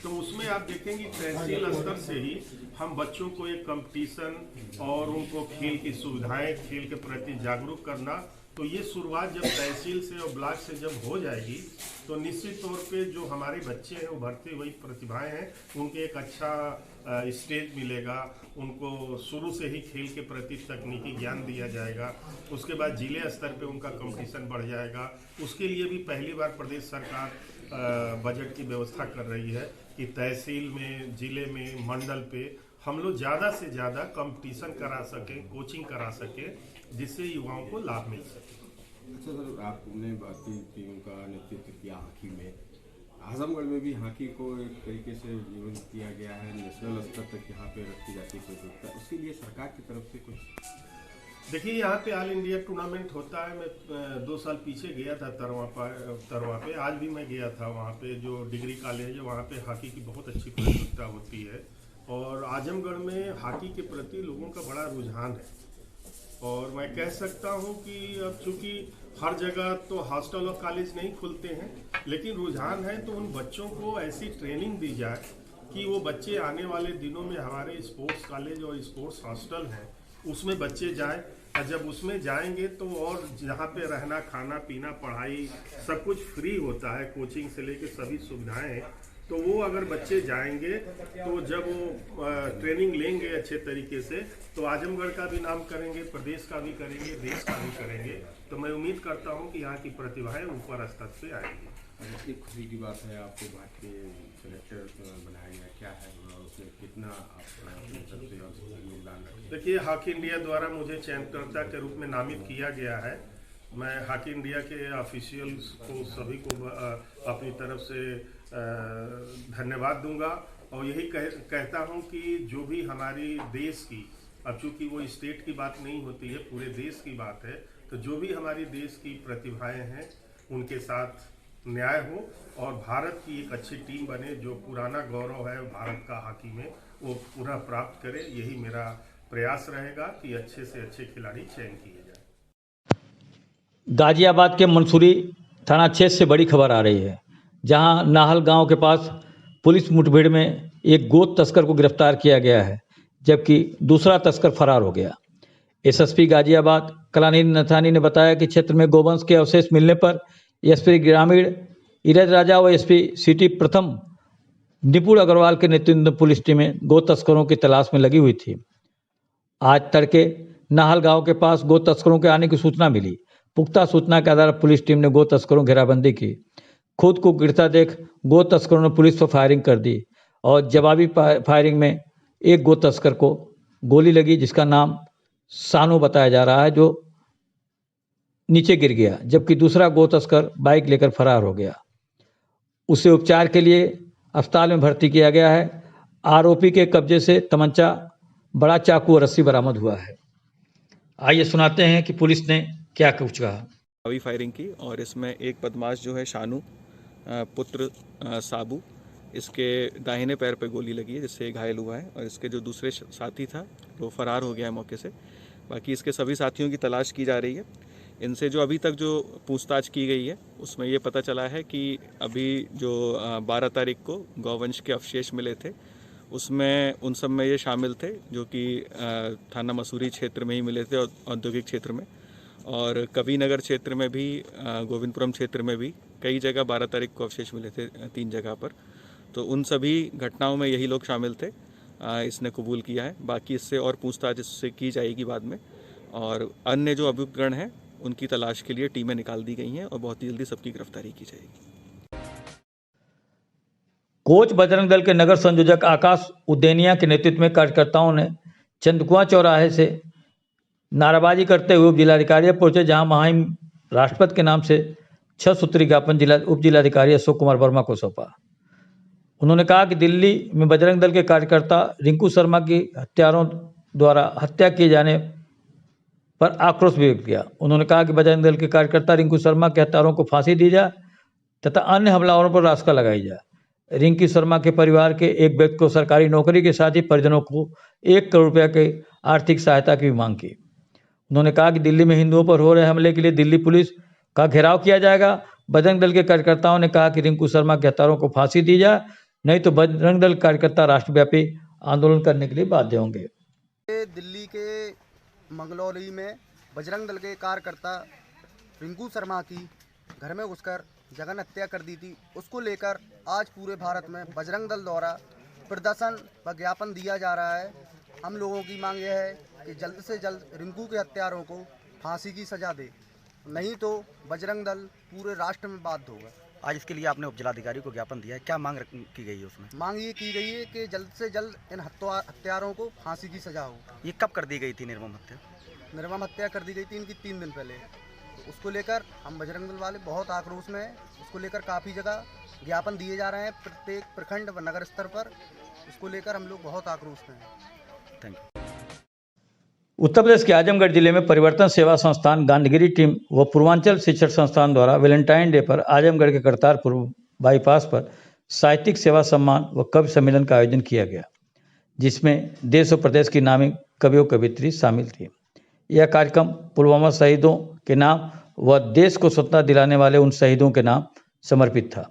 [SPEAKER 11] तो उसमें आप देखेंगे तहसील स्तर से ही हम बच्चों को एक कंपटीशन और उनको खेल की सुविधाएं, खेल के प्रति जागरूक करना, तो ये शुरुआत जब तहसील से और ब्लॉक से जब हो जाएगी तो निश्चित तौर पे जो हमारे बच्चे हैं उभरती हुई प्रतिभाएं हैं उनके एक अच्छा स्टेज मिलेगा, उनको शुरू से ही खेल के प्रति तकनीकी ज्ञान दिया जाएगा। उसके बाद जिले स्तर पे उनका कंपटीशन बढ़ जाएगा। उसके लिए भी पहली बार प्रदेश सरकार बजट की व्यवस्था कर रही है कि तहसील में, जिले में, मंडल पे हम लोग ज़्यादा से ज़्यादा कंपटीशन करा सकें, कोचिंग करा सकें, जिससे युवाओं को लाभ मिल सके।
[SPEAKER 12] अच्छा सर, आपने भारतीय टीम का नेतृत्व किया हॉकी में, आजमगढ़ में भी हॉकी को एक तरीके से जीवन किया गया है, नेशनल स्तर तक यहाँ पे रखी जाती है प्रतियोगिता, उसके लिए सरकार की तरफ से कुछ?
[SPEAKER 11] देखिए, यहाँ पे ऑल इंडिया टूर्नामेंट होता है। मैं 2 साल पीछे गया था तरवा पे, आज भी मैं गया था वहाँ पे। जो डिग्री कॉलेज है वहाँ पे हॉकी की बहुत अच्छी प्रतियोगिता होती है और आजमगढ़ में हॉकी के प्रति लोगों का बड़ा रुझान है। और मैं कह सकता हूँ कि अब चूँकि हर जगह तो हॉस्टल और कॉलेज नहीं खुलते हैं, लेकिन रुझान है तो उन बच्चों को ऐसी ट्रेनिंग दी जाए कि वो बच्चे आने वाले दिनों में हमारे स्पोर्ट्स कॉलेज और स्पोर्ट्स हॉस्टल हैं उसमें बच्चे जाएं, और जब उसमें जाएंगे तो और जहाँ पे रहना, खाना पीना, पढ़ाई सब कुछ फ्री होता है, कोचिंग से लेके सभी सुविधाएं हैं। तो वो अगर बच्चे जाएंगे तो जब वो ट्रेनिंग लेंगे अच्छे तरीके से तो आजमगढ़ का भी नाम करेंगे, प्रदेश का भी करेंगे, देश का भी करेंगे। तो मैं उम्मीद करता हूँ कि यहाँ की प्रतिभाएं ऊपर स्तर पे आएंगी।
[SPEAKER 12] एक खुशी की बात है, आपको भारतीय सेलेक्टर बनाया गया, क्या है और उसमें कितना योगदान रखें?
[SPEAKER 11] देखिए, हॉकी इंडिया द्वारा मुझे चयनकर्ता के रूप में नामित किया गया है। मैं हॉकी इंडिया के ऑफिशियल्स को सभी को अपनी तरफ से धन्यवाद दूंगा और यही कहता हूं कि जो भी हमारी देश की, अब चूंकि वो स्टेट की बात नहीं होती है, पूरे देश की बात है, तो जो भी हमारी देश की प्रतिभाएं हैं उनके साथ न्याय हो और भारत की एक अच्छी टीम बने। जो पुराना गौरव है भारत का हॉकी में वो पुनः प्राप्त करे, यही मेरा प्रयास रहेगा कि अच्छे से अच्छे खिलाड़ी चयन किए जाए।
[SPEAKER 1] गाजियाबाद के मंसूरी थाना क्षेत्र से बड़ी खबर आ रही है, जहां नाहल गांव के पास पुलिस मुठभेड़ में एक गोद तस्कर को गिरफ्तार किया गया है, जबकि दूसरा तस्कर फरार हो गया। एसएसपी गाजियाबाद कलानिधि नथानी ने बताया कि क्षेत्र में गोवंश के अवशेष मिलने पर एसपी ग्रामीण इरज राजा व एसपी सिटी प्रथम निपुण अग्रवाल के नेतृत्व में पुलिस टीमें गो तस्करों की तलाश में लगी हुई थी। आज तड़के नाहल गांव के पास गो तस्करों के आने की सूचना मिली। पुख्ता सूचना के आधार पर पुलिस टीम ने गो तस्करों की घेराबंदी की। खुद को गिरता देख गो तस्करों ने पुलिस पर फायरिंग कर दी और जवाबी फायरिंग में एक गो तस्कर को गोली लगी, जिसका नाम सानू बताया जा रहा है, जो नीचे गिर गया, जबकि दूसरा गो तस्कर बाइक लेकर फरार हो गया। उसे उपचार के लिए अस्पताल में भर्ती किया गया है। आरोपी के कब्जे से तमंचा, बड़ा चाकू और रस्सी बरामद हुआ है। आइए सुनाते हैं कि पुलिस ने क्या कुछ कहा।
[SPEAKER 13] अभी फायरिंग की और इसमें एक बदमाश जो है शानू पुत्र साबू, इसके दाहिने पैर पर गोली लगी है जिससे घायल हुआ है और इसके जो दूसरे साथी था वो फरार हो गया है मौके से। बाकी इसके सभी साथियों की तलाश की जा रही है। इनसे जो अभी तक जो पूछताछ की गई है उसमें ये पता चला है कि अभी जो 12 तारीख को गौवंश के अवशेष मिले थे उसमें उन सब में ये शामिल थे जो कि थाना मसूरी क्षेत्र में ही मिले थे और औद्योगिक क्षेत्र में, और कवि नगर क्षेत्र में भी, गोविंदपुरम क्षेत्र में भी कई जगह 12 तारीख को अवशेष मिले थे 3 जगह पर। तो उन सभी घटनाओं में यही लोग शामिल थे। इसने कबूल किया है। बाकी इससे और पूछताछ इससे की जाएगी बाद में, और अन्य जो अभियुक्तगण हैं उनकी तलाश के लिए टीमें निकाल दी गई हैं और बहुत ही जल्दी सबकी गिरफ्तारी की जाएगी।
[SPEAKER 1] कोच बजरंग दल के नगर संयोजक आकाश उद्देनिया के नेतृत्व में कार्यकर्ताओं ने चंदकुआं चौराहे से नाराबाजी करते हुए उप जिलाधिकारी पहुंचे, जहां मुहिम राष्ट्रपति के नाम से 6 सूत्री ज्ञापन उप जिलाधिकारी अशोक कुमार वर्मा को सौंपा। उन्होंने कहा कि दिल्ली में बजरंग दल के कार्यकर्ता रिंकू शर्मा की हत्यारों द्वारा हत्या किए जाने पर आक्रोश व्यक्त किया। उन्होंने कहा कि बजरंग दल के कार्यकर्ता रिंकू शर्मा के हत्यारों को फांसी दी जाए तथा अन्य हमलावरों पर रास्ता लगाई जाए। रिंकू शर्मा के परिवार के एक व्यक्ति को सरकारी नौकरी के साथ ही परिजनों को 1 करोड़ रुपया की आर्थिक सहायता की मांग की। उन्होंने कहा कि दिल्ली में हिंदुओं पर हो रहे हमले के लिए दिल्ली पुलिस का घेराव किया जाएगा। बजरंग दल के कार्यकर्ताओं ने कहा कि रिंकू शर्मा के हत्यारों को फांसी दी जाए, नहीं तो बजरंग दल कार्यकर्ता राष्ट्रव्यापी आंदोलन करने के लिए बाध्य होंगे।
[SPEAKER 14] दिल्ली के मंगलौरी में बजरंग दल के कार्यकर्ता रिंकू शर्मा की घर में घुसकर जघन्य हत्या कर दी थी, उसको लेकर आज पूरे भारत में बजरंग दल द्वारा प्रदर्शन व ज्ञापन दिया जा रहा है। हम लोगों की मांग यह है कि जल्द से जल्द रिंकू के हत्यारों को फांसी की सजा दे, नहीं तो बजरंग दल पूरे राष्ट्र में बाध्य होगा।
[SPEAKER 15] आज इसके लिए आपने उपजिलाधिकारी को ज्ञापन दिया है, क्या मांग की गई है उसमें?
[SPEAKER 14] मांग ये की गई है कि जल्द से जल्द इन हत्यारों को फांसी की सजा हो।
[SPEAKER 15] ये कब कर दी गई थी निर्मम हत्या?
[SPEAKER 14] निर्मम हत्या कर दी गई थी इनकी 3 दिन पहले। तो उसको लेकर हम बजरंग दल वाले बहुत आक्रोश में हैं। उसको लेकर काफ़ी जगह ज्ञापन दिए जा रहे हैं, प्रत्येक प्रखंड व नगर स्तर पर। उसको लेकर हम लोग बहुत आक्रोश में हैं।
[SPEAKER 15] Thank you.
[SPEAKER 1] उत्तर प्रदेश के आजमगढ़ जिले में परिवर्तन सेवा संस्थान गांधीगिरी टीम व पूर्वांचल शिक्षण संस्थान द्वारा वैलेंटाइन डे पर आजमगढ़ के करतारपुर बाईपास पर साहित्यिक सेवा सम्मान व कवि सम्मेलन का आयोजन किया गया, जिसमें देश और प्रदेश की नामी कवियों कवियत्री शामिल थी। यह कार्यक्रम पुलवामा शहीदों के नाम व देश को स्वतंत्रता दिलाने वाले उन शहीदों के नाम समर्पित था।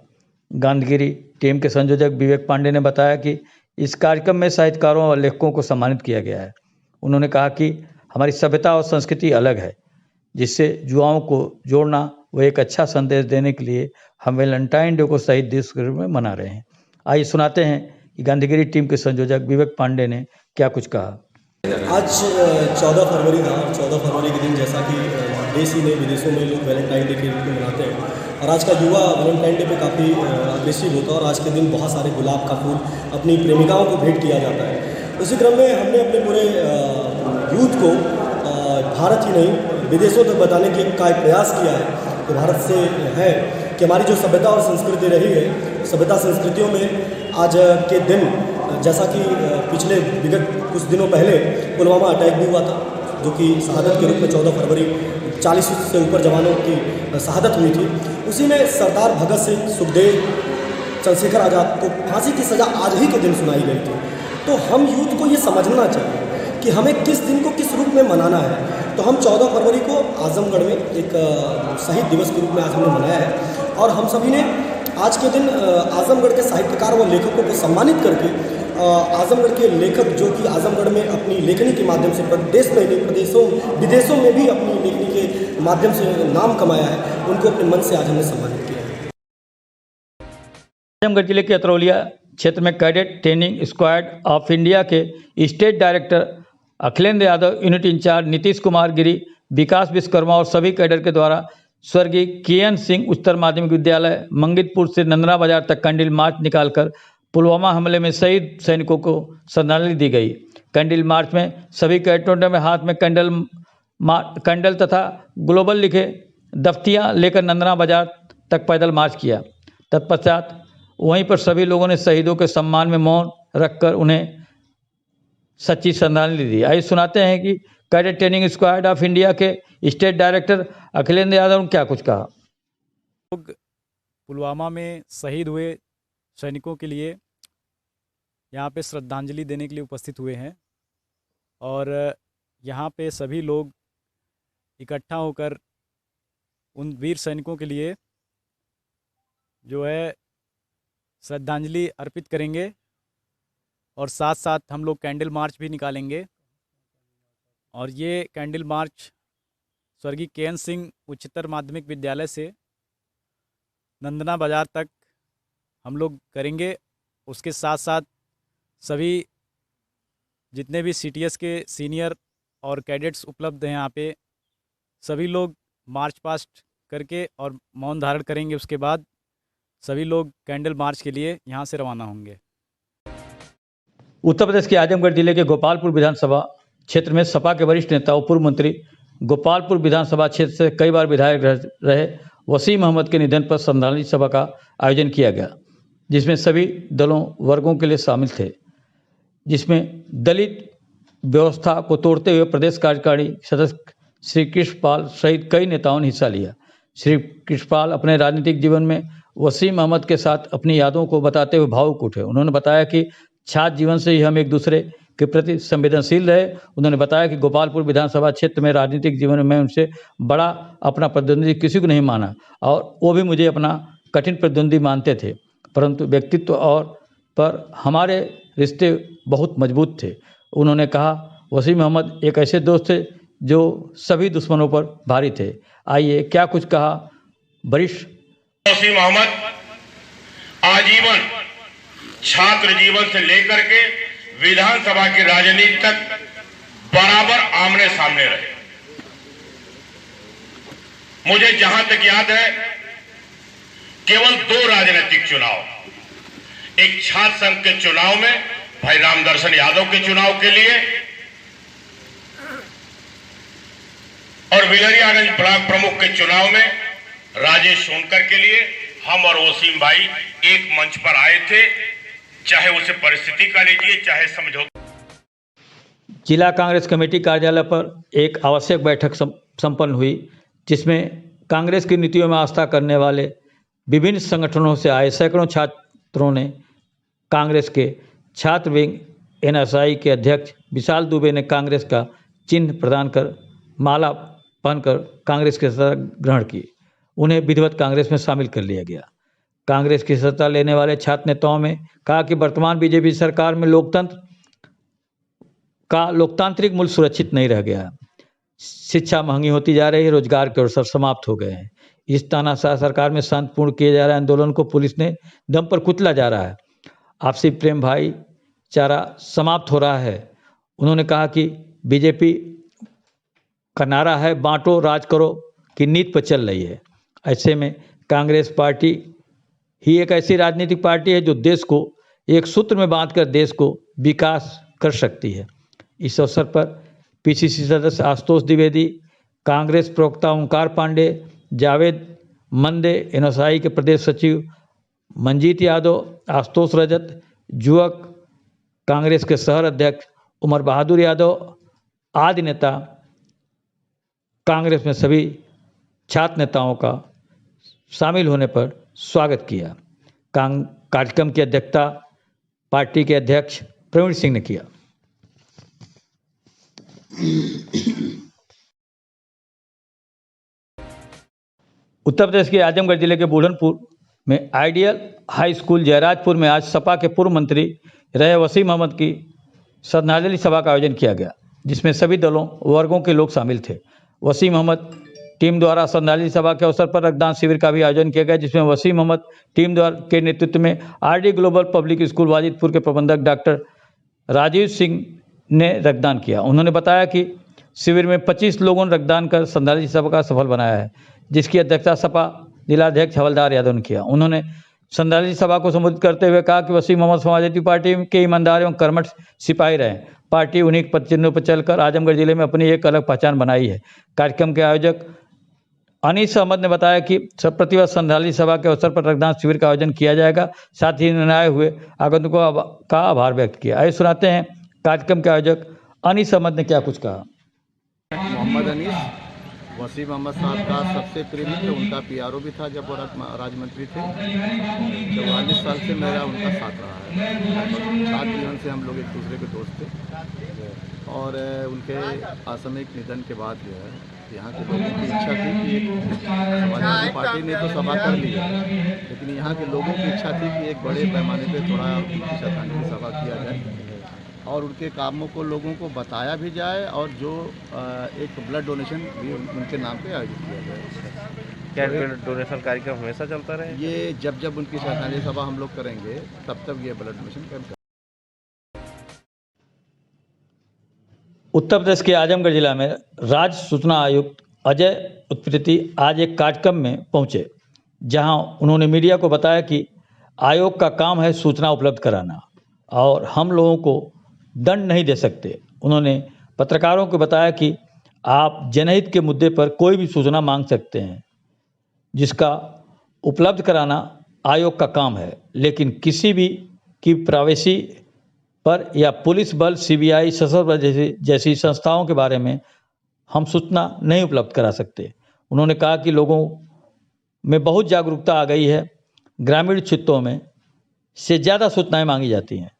[SPEAKER 1] गांधीगिरी टीम के संयोजक विवेक पांडे ने बताया कि इस कार्यक्रम में साहित्यकारों और लेखकों को सम्मानित किया गया है। उन्होंने कहा कि हमारी सभ्यता और संस्कृति अलग है, जिससे युवाओं को जोड़ना व एक अच्छा संदेश देने के लिए हम वैलेंटाइन डे को शहीद दिवस के रूप में मना रहे हैं। आइए सुनाते हैं कि गांधीगिरी टीम के संयोजक विवेक पांडे ने क्या कुछ कहा।
[SPEAKER 16] आज 14 फरवरी था। 14 फरवरी के दिन जैसा कि देश ही नहीं विदेशों में लोग वैलेंटाइन डे के रूप में मनाते हैं, और आज का युवा वैलेंटाइन डे पे काफ़ी अग्रेसिव होता है, और आज के दिन बहुत सारे गुलाब का फूल अपनी प्रेमिकाओं को भेंट किया जाता है। उसी क्रम में हमने अपने पूरे यूथ को भारत ही नहीं विदेशों तक बताने का एक प्रयास किया है कि भारत से है कि हमारी जो सभ्यता और संस्कृति रही है, सभ्यता संस्कृतियों में आज के दिन, जैसा कि पिछले विगत कुछ दिनों पहले पुलवामा अटैक भी हुआ था, जो कि शहादत के रूप में 14 फरवरी 40 से ऊपर जवानों की शहादत हुई थी। उसी में सरदार भगत सिंह, सुखदेव, चंद्रशेखर आज़ाद को फांसी की सज़ा आज ही के दिन सुनाई गई थी। तो हम यूथ को ये समझना चाहिए कि हमें किस दिन को किस रूप में मनाना है। तो हम 14 फरवरी को आजमगढ़ में एक शहीद दिवस के रूप में आज हमने मनाया है, और हम सभी ने आज के दिन आजमगढ़ के साहित्यकार व लेखकों को सम्मानित करके आजमगढ़ के लेखक जो कि आजमगढ़ में अपनी लेखनी के माध्यम से देश में नहीं विदेशों में भी अपनी लेखनी के माध्यम से नाम कमाया है, उनको अपने मन से आज हमने सम्मानित किया है।
[SPEAKER 1] आजमगढ़ जिले के अतरौलिया क्षेत्र में cadet training squad of India के state director Akhilendra Yadav, unit incharge Nitish Kumar Giri, Vikas Vishwakarma और सभी कैडर के द्वारा स्वर्गीय केएन सिंह उच्चतर माध्यमिक विद्यालय मंगितपुर से नंदना बाजार तक कैंडल मार्च निकालकर पुलवामा हमले में शहीद सैनिकों को श्रद्धांजलि दी गई। कैंडल मार्च में सभी कैडेटों ने हाथ में कैंडल तथा ग्लोबल लिखे दफ्तियां लेकर नंदना बाजार तक पैदल मार्च किया। तत्पश्चात वहीं पर सभी लोगों ने शहीदों के सम्मान में मौन रखकर उन्हें सच्ची श्रद्धांजलि दी। आइए सुनाते हैं कि cadet training squad of India के स्टेट डायरेक्टर अखिलेंद्र यादव ने क्या कुछ कहा।
[SPEAKER 17] लोग पुलवामा में शहीद हुए सैनिकों के लिए यहाँ पे श्रद्धांजलि देने के लिए उपस्थित हुए हैं, और यहाँ पे सभी लोग इकट्ठा होकर उन वीर सैनिकों के लिए जो है श्रद्धांजलि अर्पित करेंगे। और साथ साथ हम लोग कैंडल मार्च भी निकालेंगे। और ये कैंडल मार्च स्वर्गीय के.एन. सिंह उच्चतर माध्यमिक विद्यालय से नंदना बाज़ार तक हम लोग करेंगे। उसके साथ साथ सभी जितने भी CTS के सीनियर और कैडेट्स उपलब्ध हैं यहाँ पे, सभी लोग मार्च पास्ट करके और मौन धारण करेंगे। उसके बाद सभी लोग कैंडल मार्च के लिए यहाँ से रवाना होंगे।
[SPEAKER 1] उत्तर प्रदेश के आजमगढ़ जिले के गोपालपुर विधानसभा क्षेत्र में सपा के वरिष्ठ नेता और पूर्व मंत्री, गोपालपुर विधानसभा क्षेत्र से कई बार विधायक रहे वसीम अहमद के निधन पर श्रद्धांजलि सभा का आयोजन किया गया, जिसमें सभी दलों वर्गों के लिए शामिल थे, जिसमें दलित व्यवस्था को तोड़ते हुए प्रदेश कार्यकारिणी सदस्य श्री कृष्णपाल सहित कई नेताओं ने हिस्सा लिया। श्री कृष्णपाल अपने राजनीतिक जीवन में वसीम अहमद के साथ अपनी यादों को बताते हुए भावुक उठे। उन्होंने बताया कि छात्र जीवन से ही हम एक दूसरे के प्रति संवेदनशील रहे। उन्होंने बताया कि गोपालपुर विधानसभा क्षेत्र में राजनीतिक जीवन में उनसे बड़ा अपना प्रतिद्वंदी किसी को नहीं माना और वो भी मुझे अपना कठिन प्रतिद्वंदी मानते थे, परंतु व्यक्तित्व और पर हमारे रिश्ते बहुत मजबूत थे। उन्होंने कहा वसीम अहमद एक ऐसे दोस्त थे जो सभी दुश्मनों पर भारी थे। आइए क्या कुछ कहा वरिष्ठ
[SPEAKER 18] वसीम अहमद आजीवन छात्र जीवन से लेकर के विधानसभा की राजनीति तक बराबर आमने सामने रहे। मुझे जहां तक याद है केवल 2 राजनीतिक चुनाव, एक छात्र संघ के चुनाव में भाई रामदर्शन यादव के चुनाव के लिए और विलरियागंज ब्लॉक प्रमुख के चुनाव में राजेश सोनकर के लिए हम और वसीम भाई एक मंच पर आए थे, चाहे उसे परिस्थिति का लीजिए चाहे समझौता।
[SPEAKER 1] जिला कांग्रेस कमेटी कार्यालय पर एक आवश्यक बैठक संपन्न हुई, जिसमें कांग्रेस की नीतियों में आस्था करने वाले विभिन्न संगठनों से आए सैकड़ों छात्रों ने कांग्रेस के छात्र विंग NSI के अध्यक्ष विशाल दुबे ने कांग्रेस का चिन्ह प्रदान कर माला पहनकर कांग्रेस की सदस्यता ग्रहण की। उन्हें विधिवत कांग्रेस में शामिल कर लिया गया। कांग्रेस की सत्ता लेने वाले छात्र नेताओं में कहा कि वर्तमान बीजेपी सरकार में लोकतांत्रिक मूल्य सुरक्षित नहीं रह गया। शिक्षा महंगी होती जा रही है, रोजगार के अवसर समाप्त हो गए हैं। इस तानाशाह सरकार में शांतिपूर्ण किए जा रहे आंदोलन को पुलिस ने दम पर कुचला जा रहा है। आपसी प्रेम भाईचारा समाप्त हो रहा है। उन्होंने कहा कि बीजेपी का नारा है बांटो राज करो की नीति पर चल रही है। ऐसे में कांग्रेस पार्टी ही एक ऐसी राजनीतिक पार्टी है जो देश को एक सूत्र में बांधकर देश को विकास कर सकती है। इस अवसर पर PCC सदस्य आशुतोष द्विवेदी, कांग्रेस प्रवक्ता ओंकार पांडे, जावेद मंदे, NSI के प्रदेश सचिव मंजीत यादव, आशुतोष रजत, युवक कांग्रेस के शहर अध्यक्ष उमर बहादुर यादव आदि नेता कांग्रेस में सभी छात्र नेताओं का शामिल होने पर स्वागत किया। कार्यक्रम की अध्यक्षता पार्टी के अध्यक्ष प्रवीण सिंह ने किया। उत्तर प्रदेश के आजमगढ़ जिले के बूढ़नपुर में आइडियल हाई स्कूल जयराजपुर में आज सपा के पूर्व मंत्री रहे वसीम अहमद की श्रद्धांजलि सभा का आयोजन किया गया, जिसमें सभी दलों वर्गों के लोग शामिल थे। वसीम अहमद टीम द्वारा श्रद्धांजलि सभा के अवसर पर रक्तदान शिविर का भी आयोजन किया गया, जिसमें वसीम अहमद टीम द्वारा के नेतृत्व में RD global public school Wajidpur के प्रबंधक डॉक्टर राजीव सिंह ने रक्तदान किया। उन्होंने बताया कि शिविर में 25 लोगों ने रक्तदान कर श्रद्धांजलि सभा का सफल बनाया है, जिसकी अध्यक्षता सपा जिलाध्यक्ष हवलदार यादव ने किया। उन्होंने श्रद्धांजलि सभा को संबोधित करते हुए कहा कि वसीम अहमद समाजवादी पार्टी के ईमानदार एवं कर्मठ सिपाही रहे। पार्टी उन्हीं चिन्हों पर चलकर आजमगढ़ जिले में अपनी एक अलग पहचान बनाई है। कार्यक्रम के आयोजक अनीस अहमद ने बताया कि प्रतिवर्ष श्रद्धांजलि सभा के अवसर पर रक्तदान शिविर का आयोजन किया जाएगा। साथ ही आए हुए आगंतुकों का आभार व्यक्त किया। आइए सुनाते हैं कार्यक्रम के आयोजक अनीस अहमद ने क्या कुछ कहा।
[SPEAKER 8] मोहम्मद अनीस वसीम अहमद साहब का सबसे प्रिय मित्र, उनका PRO भी था जब वो राज्य मंत्री थे। 44 साल से मेरा उनका साथ रहा है। छात्र जीवन से हम लोग एक दूसरे के दोस्त थे और उनके आकस्मिक निधन के बाद जो है यहाँ के लोगों की इच्छा थी कि एक समाजवादी पार्टी ने तो सभा कर ली है, लेकिन यहाँ के लोगों की इच्छा थी कि एक बड़े पैमाने पे थोड़ा उनकी श्रद्धांजलि सभा किया जाए। और उनके कामों को लोगों को बताया भी जाए और जो एक ब्लड डोनेशन भी उनके नाम पे आयोजित किया जाए।
[SPEAKER 19] क्या ब्लड डोनेशन कार्यक्रम हमेशा चलता रहे?
[SPEAKER 8] ये जब उनकी श्रद्धांजलि सभा हम लोग करेंगे तब ये blood donation camp.
[SPEAKER 1] Uttar Pradesh के आजमगढ़ जिला में राज्य सूचना आयुक्त अजय उत्पृति आज एक कार्यक्रम में पहुंचे, जहां उन्होंने मीडिया को बताया कि आयोग का काम है सूचना उपलब्ध कराना और हम लोगों को दंड नहीं दे सकते। उन्होंने पत्रकारों को बताया कि आप जनहित के मुद्दे पर कोई भी सूचना मांग सकते हैं, जिसका उपलब्ध कराना आयोग का काम है, लेकिन किसी भी की प्राइवेसी पर या पुलिस बल, सीबीआई, सशस्त्र बल जैसी संस्थाओं के बारे में हम सूचना नहीं उपलब्ध करा सकते। उन्होंने कहा कि लोगों में बहुत जागरूकता आ गई है, ग्रामीण क्षेत्रों में से ज़्यादा सूचनाएं मांगी जाती हैं,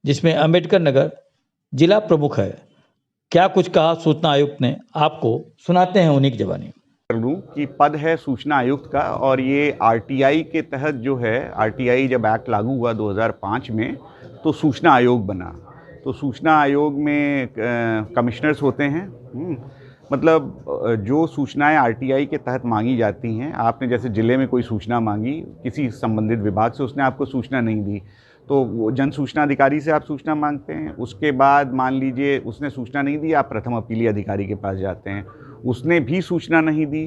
[SPEAKER 1] जिसमें अंबेडकर नगर जिला प्रमुख है। क्या कुछ कहा सूचना आयुक्त ने, आपको सुनाते हैं उन्हीं की ज़बानी।
[SPEAKER 20] कर लूँ कि पद है सूचना आयुक्त का, और ये आरटीआई के तहत जो है, आरटीआई जब एक्ट लागू हुआ 2005 में तो सूचना आयोग बना। तो सूचना आयोग में कमिश्नर्स होते हैं, मतलब जो सूचनाएं आरटीआई के तहत मांगी जाती हैं, आपने जैसे ज़िले में कोई सूचना मांगी किसी संबंधित विभाग से, उसने आपको सूचना नहीं दी तो वो जन सूचना अधिकारी से आप सूचना मांगते हैं। उसके बाद मान लीजिए उसने सूचना नहीं दी, आप प्रथम अपीली अधिकारी के पास जाते हैं, उसने भी सूचना नहीं दी,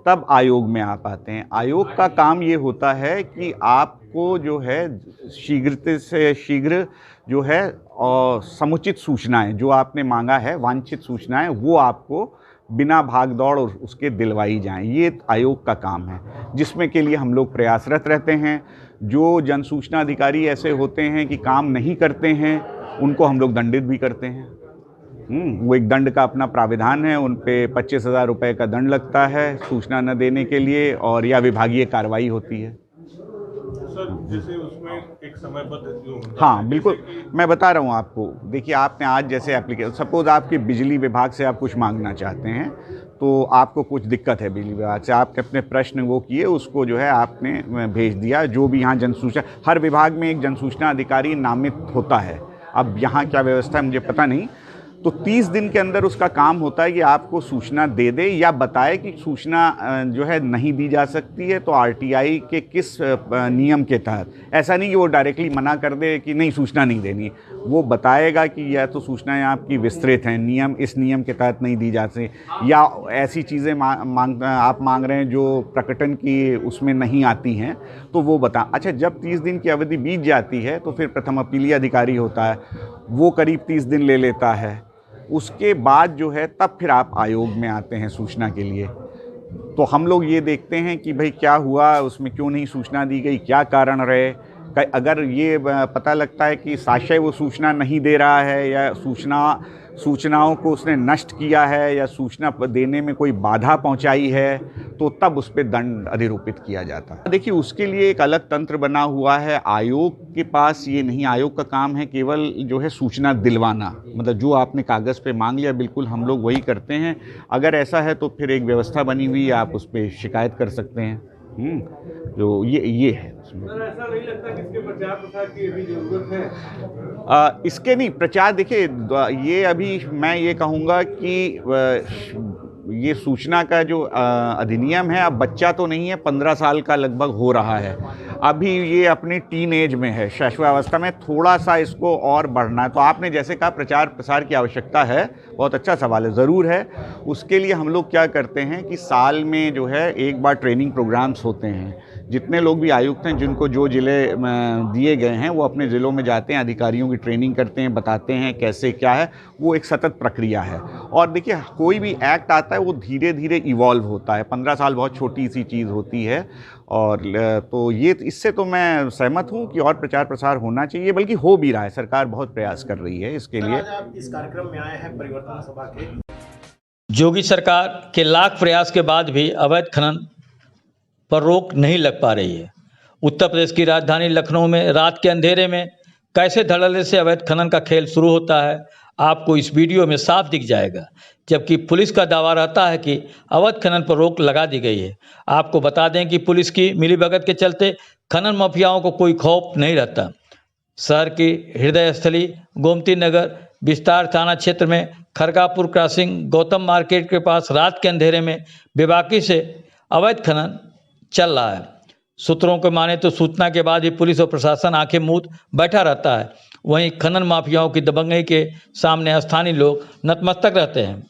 [SPEAKER 20] तब आयोग में आप आते हैं। आयोग का काम ये होता है कि आपको जो है शीघ्र से शीघ्र जो है और समुचित सूचनाएं जो आपने मांगा है, वांछित सूचनाएं, वो आपको बिना भाग दौड़ और उसके दिलवाई जाएं। ये आयोग का काम है, जिसमें के लिए हम लोग प्रयासरत रहते हैं। जो जन सूचना अधिकारी ऐसे होते हैं कि काम नहीं करते हैं, उनको हम लोग दंडित भी करते हैं। वो एक दंड का अपना प्राविधान है, उन पे 25,000 रुपये का दंड लगता है सूचना न देने के लिए, और या विभागीय कार्रवाई होती है।
[SPEAKER 11] सर, जैसे उसमें एक समयबद्ध जो,
[SPEAKER 20] हाँ बिल्कुल, मैं बता रहा हूँ आपको। देखिए, आपने आज जैसे एप्लीकेशन, सपोज आपके बिजली विभाग से आप कुछ मांगना चाहते हैं, तो आपको कुछ दिक्कत है बिजली विभाग से, आपने अपने प्रश्न वो किए, उसको जो है आपने भेज दिया। जो भी यहाँ जनसूचना, हर विभाग में एक जनसूचना अधिकारी नामित होता है। अब यहाँ क्या व्यवस्था है मुझे पता नहीं, तो 30 दिन के अंदर उसका काम होता है कि आपको सूचना दे दे या बताए कि सूचना जो है नहीं दी जा सकती है, तो आरटीआई के किस नियम के तहत। ऐसा नहीं कि वो डायरेक्टली मना कर दे कि नहीं सूचना नहीं देनी, वो बताएगा कि या तो सूचनाएं आपकी विस्तृत हैं, नियम इस नियम के तहत नहीं दी जा सकती, या ऐसी चीज़ें आप मांग रहे हैं जो प्रकटन की उसमें नहीं आती हैं, तो वो बता। अच्छा, जब 30 दिन की अवधि बीत जाती है तो फिर प्रथम अपीली अधिकारी होता है, वो करीब 30 दिन ले लेता है। उसके बाद जो है तब फिर आप आयोग में आते हैं सूचना के लिए। तो हम लोग ये देखते हैं कि भाई क्या हुआ, उसमें क्यों नहीं सूचना दी गई, क्या कारण रहे। अगर ये पता लगता है कि साशय वो सूचना नहीं दे रहा है, या सूचनाओं को उसने नष्ट किया है, या सूचना देने में कोई बाधा पहुंचाई है, तो तब उस पर दंड अधिरोपित किया जाता है। देखिए, उसके लिए एक अलग तंत्र बना हुआ है। आयोग के पास ये नहीं, आयोग का काम है केवल जो है सूचना दिलवाना, मतलब जो आपने कागज़ पे मांग लिया बिल्कुल हम लोग वही करते हैं। अगर ऐसा है तो फिर एक व्यवस्था बनी हुई है, आप उस पर शिकायत कर सकते हैं। जो ये है।
[SPEAKER 11] सर, ऐसा नहीं लगता कि इसके प्रचार प्रसार की अभी जरूरत है?
[SPEAKER 20] इसके नहीं, प्रचार देखिए, ये अभी मैं ये कहूँगा कि ये सूचना का जो अधिनियम है, अब बच्चा तो नहीं है, 15 साल का लगभग हो रहा है, अभी ये अपनी टीन एज में है, शैशवावस्था में, थोड़ा सा इसको और बढ़ना है। तो आपने जैसे कहा प्रचार प्रसार की आवश्यकता है, बहुत अच्छा सवाल है, ज़रूर है। उसके लिए हम लोग क्या करते हैं कि साल में जो है एक बार ट्रेनिंग प्रोग्राम्स होते हैं। जितने लोग भी आयुक्त हैं, जिनको जो ज़िले दिए गए हैं, वो अपने ज़िलों में जाते हैं, अधिकारियों की ट्रेनिंग करते हैं, बताते हैं कैसे क्या है। वो एक सतत प्रक्रिया है। और देखिए, कोई भी एक्ट आता है वो धीरे धीरे इवॉल्व होता है। 15 साल बहुत छोटी सी चीज़ होती है, और तो ये इससे तो मैं सहमत हूँ कि और प्रचार प्रसार होना चाहिए, बल्कि हो भी रहा है। सरकार बहुत प्रयास कर रही है इसके लिए।
[SPEAKER 19] आप इस कार्यक्रम में आए हैं परिवर्तन सभा के।
[SPEAKER 1] योगी सरकार के लाख प्रयास के बाद भी अवैध खनन पर रोक नहीं लग पा रही है। उत्तर प्रदेश की राजधानी लखनऊ में रात के अंधेरे में कैसे धड़ल्ले से अवैध खनन का खेल शुरू होता है, आपको इस वीडियो में साफ दिख जाएगा। जबकि पुलिस का दावा रहता है कि अवैध खनन पर रोक लगा दी गई है। आपको बता दें कि पुलिस की मिलीभगत के चलते खनन माफियाओं को कोई खौफ नहीं रहता। शहर की हृदय स्थली गोमती नगर विस्तार थाना क्षेत्र में खरगापुर क्रॉसिंग गौतम मार्केट के पास रात के अंधेरे में बेबाकी से अवैध खनन चल रहा है। सूत्रों को माने तो सूचना के बाद ही पुलिस और प्रशासन आंखें मूंद बैठा रहता है। वहीं खनन माफियाओं की दबंगई के सामने स्थानीय लोग नतमस्तक रहते हैं।